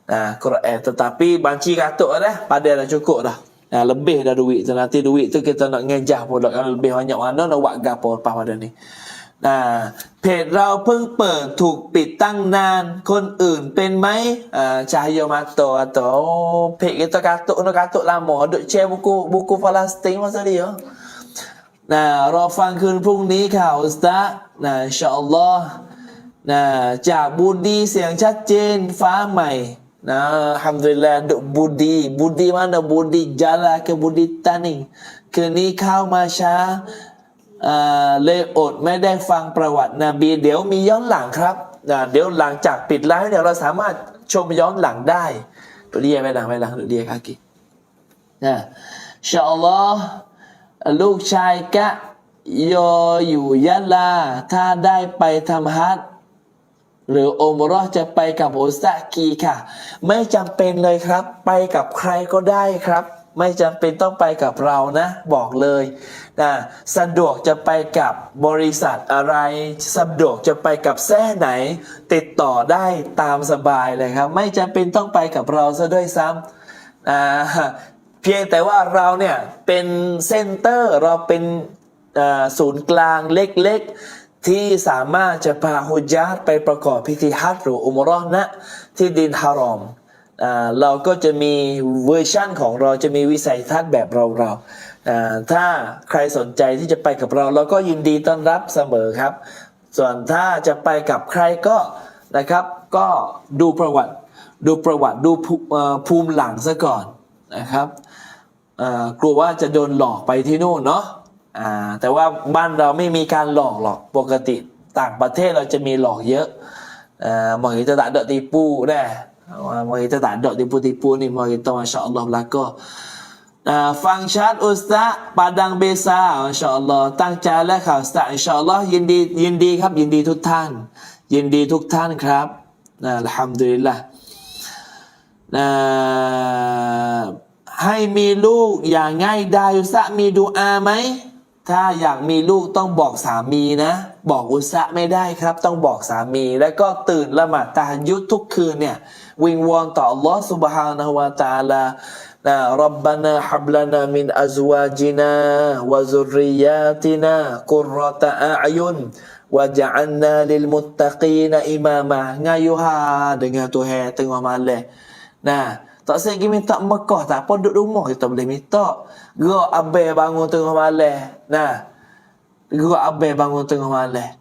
Nah, Quran tetapi banci katuk dah, pada dah cukup dah. Nah, lebih dah duit tu, nanti duit tu kita nak ngejah pula, kalau lebih banyak mana nak buat gapo lepas pada ni. เพจเราเพิ่งเปิดถูกปิดตั้งนานคนอื่นเป็นไหมCahaya Mata atauเพจ kita katuk lama duk share buku Palestin masa dia. Nah, รอฟังคืนพรุ่งนี้ค่ะอุสตาinsya-Allah จากบูดีเสียงชัดเจนฟ้าใหม่Alhamdulillah duk budi mana budi jalan ke budi tani คืนนี้เข้ามาช้าเลยอดไม่ได้ฟังประวัตินบีเดี๋ยวมีย้อนหลังครับเดี๋ยวหลังจากปิดไลฟ์เนี่ยเราสามารถชมย้อนหลังได้ตัวเรียกไม่หลังตัวเรียกครับกี่อินชาอัลลอฮ์ลูกชายกะยออยู่ยะลาถ้าได้ไปทำฮัจญ์หรืออุมเราะห์จะไปกับอุสตากีค่ะไม่จำเป็นเลยครับไปกับใครก็ได้ครับไม่จำเป็นต้องไปกับเรานะบอกเลยสะดวกจะไปกับบริษัทอะไรสะดวกจะไปกับแซ่ไหนติดต่อได้ตามสบายเลยครับไม่จำเป็นต้องไปกับเราซะด้วยซ้ำเพียงแต่ว่าเราเนี่ยเป็นเซ็นเตอร์เราเป็นศูนย์กลางเล็กๆที่สามารถจะพาฮุญญาตไปประกอบพิธีฮัจญ์หรืออุมเราะห์ณที่ดินฮารอมเราก็จะมีเวอร์ชั่นของเราจะมีวิสัยทัศน์แบบเราถ้าใครสนใจที่จะไปกับเราเราก็ยินดีต้อนรับเสมอครับส่วนถ้าจะไปกับใครก็นะครับก็ดูประวัติ ดูประวัติดูภูมิหลังซะก่อนนะครับกลัวว่าจะโดนหลอกไปที่นู่นเนาะแต่ว่าบ้านเราไม่มีการหลอกหรอกปกติต่างประเทศเราจะมีหลอกเยอะmari kita tak ada tipu dah mari kita tak ada tipu-tipu ni mari kita masya-Allah belaka ฟังชัดอุสตาpadang besa อินชาอัลลอฮ์ตั้งใจแล้วค่ะอุสตาอินชาอัลลอฮ์ยินดีครับยินดีทุกท่านยินดีทุกท่านครับอัลฮัมดุลิลละห์ให้มีลูกอย่างง่ายได้อุสตามีดุอาไหมถ้าอยากมีลูกต้องบอกสามีนะบอกอุสะไม่ได้ครับต้องบอกสามีแล้วก็ตื่นละหมาดตะฮัจญุดทุกคืนเนี่ยวิงวอนต่ออัลลอฮ์ سبحانه และ تعالى รับบานาฮับลานามินอัซวาจินา วะซุรริยาตินา กุรเราะตะอาอยุน วะญะอัลนาลิลมุตตะกีนอิมามะ ngayuha dengan Tuhan tengah malam. Tak saya pergi minta Mekah tak apa, duduk rumah kita boleh minta. Gerak abai bangun tengah malam. Gerak abai bangun tengah malam.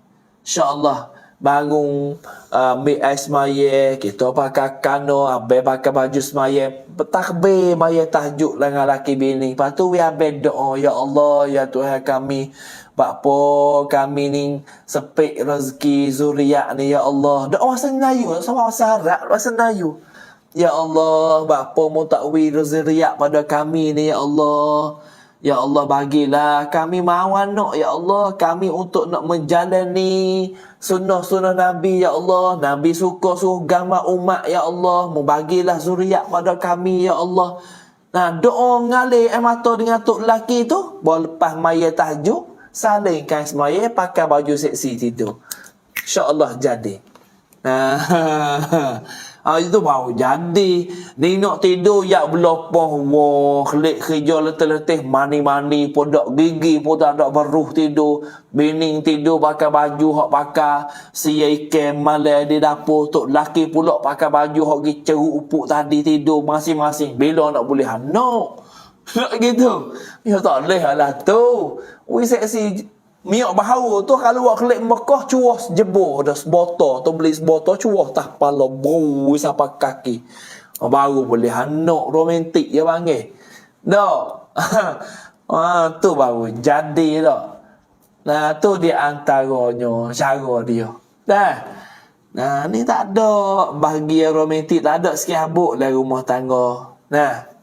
InsyaAllah bangun ambil air semaya, kita pakai kano, abai pakai baju semaya, bertakbir maya tahajud dengan laki bini. Lepas tu abai doa, ya Allah, ya Tuhan kami, bapa kami ni sepik rezeki zuriat ni ya Allah. Doa bahasa Melayu, sama bahasa Arab, bahasa Melayu. Ya Allah, bapa mu takwi rezeki pada kami ni ya Allah. Ya Allah bagilah kami mahu anak ya Allah, kami untuk nak menjalani sunnah-sunnah Nabi ya Allah. Nabi suka agama umat ya Allah, mu bagilah zuriat pada kami ya Allah. Doa ngalir air mata dengan tok lelaki tu, baru lepas maya tahajud, salingkan semaya pakai baju seksi tidur. InsyaAllah jadi. Itu baru jadi. Ni nak tidur yak berlopoh. Wah, kelik kerja letih-letih, mani-mani, podak gigi pun tak ada beruh tidur. Bini tidur pakai baju hok pakai siai kem malai di dapur. Tok laki pula pakai baju hok gi ceruk upuk tadi tidur masing-masing. Bila nak boleh anak? Nak gitu. Ya tak boleh lah tu. Wi seksi miak bahawa tu kalau awak kelik Mekah cuah jebur dah sebotol tu beli sebotol cuah tak pala bau sampai kaki. Baru boleh anak romantik je panggil. Dak. Tu baru jadi dak. Tu di antaranya cara dia. Ni tak ada bahagian romantik, tak ada sikit habuk dalam rumah tangga.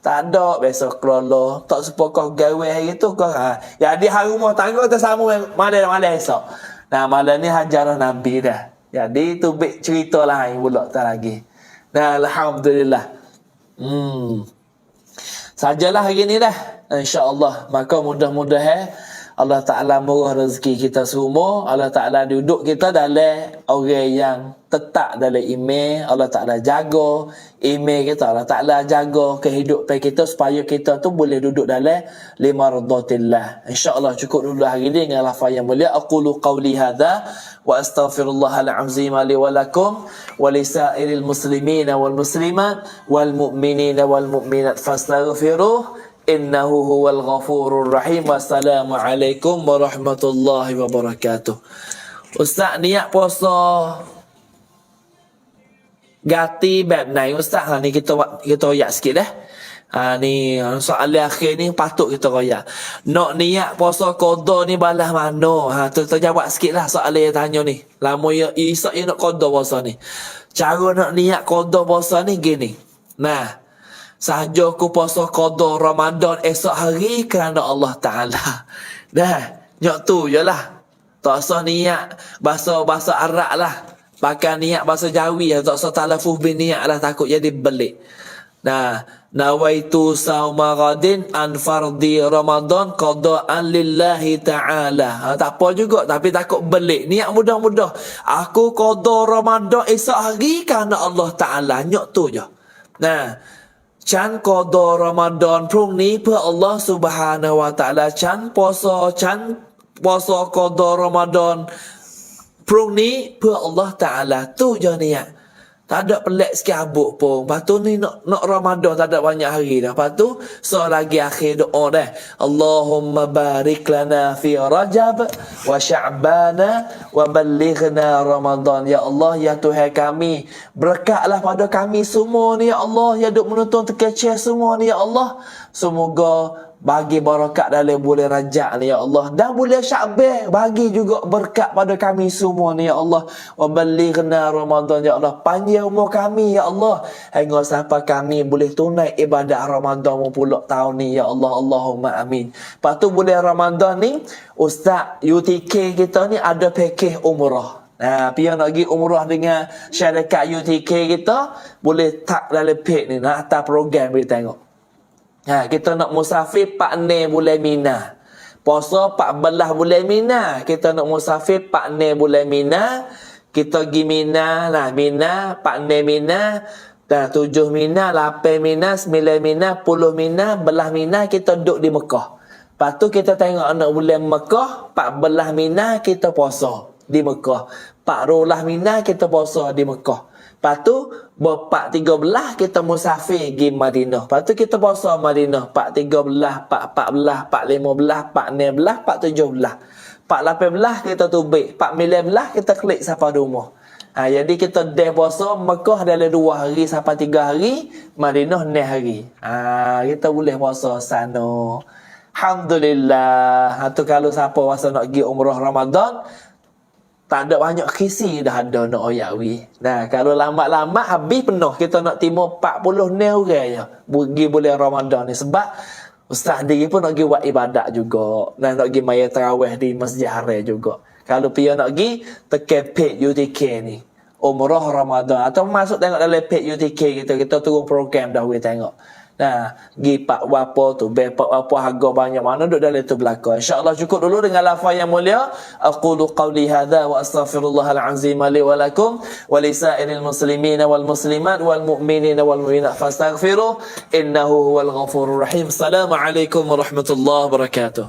Tak ada besok kerala. Tak sepokok gawe hari tu kau. Jadi hari rumah tangga tersambung malam esok. Malam ni hajarah Nabi dah. Jadi tu baik cerita lain pula tak lagi. Alhamdulillah. Sajalah hari ni dah. InsyaAllah. Maka mudah-mudahan Allah Ta'ala murah rezeki kita semua. Allah Ta'ala duduk kita dalam orang yang tetap dalam iman. Allah Ta'ala jaga iman kita. Allah Ta'ala jaga kehidupan kita supaya kita tu boleh duduk dalam limardatillah. InsyaAllah cukup dulu hari ini dengan lafaz yang mulia. Aqulu qawli hadha wa astaghfirullahal azim li wa lakum wa lisairil muslimina wal muslimat wal mu'minina wal mu'minat fastaghfiruh innahu huwal ghafurur rahim. Wassalamualaikum warahmatullahi wabarakatuh. Ustaz niat puasa gati bab nai ustaz ni kita royak sikit dah. Ni soalan akhir ni patut kita royak. Nak niat puasa qada ni balas mana? Tu terjawab sikitlah soalan yang tanya ni. Lama ya Isak nak qada puasa ni. Cara nak niat qada puasa ni gini. Sahaja aku puasa qada Ramadan esok hari kerana Allah Ta'ala. Nyok tu je lah. Tak usah niat bahasa Arab lah. Pakai niat bahasa Jawi lah. Tak usah talafuz bin niat lah. Takut jadi belik. Nawaitu sawma ghadin an fardi Ramadan qada'an lillahi ta'ala. Tak apa juga. Tapi takut belik. Niat mudah-mudah. Aku qada Ramadan esok hari kerana Allah Ta'ala. Nyok tu je. Chan qada Ramadan พรุ่งนี้เพื่อ Allah Subhanahu Wa Ta'ala ฉันpuasa qada Ramadan พรุ่งนี้เพื่อ Allah Ta'ala tu je niat. Tak ada pelik sikit habuk pun. Lepas tu ni nak Ramadan tak ada banyak hari dah. Lepas tu so lagi akhir doa dah. Allahumma barik lana fi Rajab wa Sya'bana wa ballighna Ramadan. Ya Allah, ya Tuhan kami, berkatlah pada kami semua ni ya Allah, ya duk menonton terkecil semua ni ya Allah. Semoga bagi barakat dalam bulan Rajab ni ya Allah, dan bulan Sya'ban bagi juga berkat pada kami semua ni ya Allah. Wa ballighna Ramadan ya Allah, panjang umur kami ya Allah hingga sampai kami boleh tunai ibadat Ramadan pula tahun ni ya Allah. Allahumma amin. Lepas tu bulan Ramadan ni Ustaz UTK kita ni ada pakej umrah. Pian nak pergi umrah dengan syarikat UTK kita, boleh tak dalam page ni, nak atas program boleh tengok. Kita nak musafir 4 bulan Mina. Puasa 14 bulan Mina. Kita nak musafir 4 bulan Mina. Kita pergi Mina lah. Mina, 4 Mina, dan 7 Mina, 8 Mina, 9 Mina, 10 Mina, belah Mina kita duduk di Mekah. Lepas tu kita tengok anak bulan Mekah, 14 Mina kita puasa di Mekah. 14 Mina kita puasa di Mekah. Lepas tu, 4-13 kita musafir pergi Madinah. Lepas tu kita puasa Madinah. 4-13, 4-14, 4-15, 4-16, 4-17. 4-18 kita tubik. 4-19 kita klik sampai rumah. Jadi kita dah puasa Mekah dalam 2 hari sampai 3 hari. Madinah 6 hari. Kita boleh puasa sana. Alhamdulillah. Tu kalau siapa rasa nak pergi umrah Ramadan, tak ada banyak kisi dah ada nak oyawi. Nah, kalau lambat-lambat habis penuh. Kita nak timur 40 orang je pergi bulan Ramadan ni. Sebab Ustaz sendiri pun nak pergi buat ibadat juga. Nah, nak pergi maya tarawih di Masjid Haram juga. Kalau pia nak pergi, tekan page UTK ni, umrah Ramadan. Atau masuk tengok dalam page UTK kita turun program dah boleh tengok. Nah, pergi pak wapo tu, pak wapo harga banyak mana duduk dalam tu belakang. InsyaAllah cukup dulu dengan lafaz yang mulia. Aqulu qawli hadha wa astaghfirullahal azim li wa lakum wa lisairil muslimin wal muslimat wal mu'minin wal mu'minat fastaghfiruh innahu huwal ghafurur rahim. Assalamualaikum warahmatullahi wabarakatuh.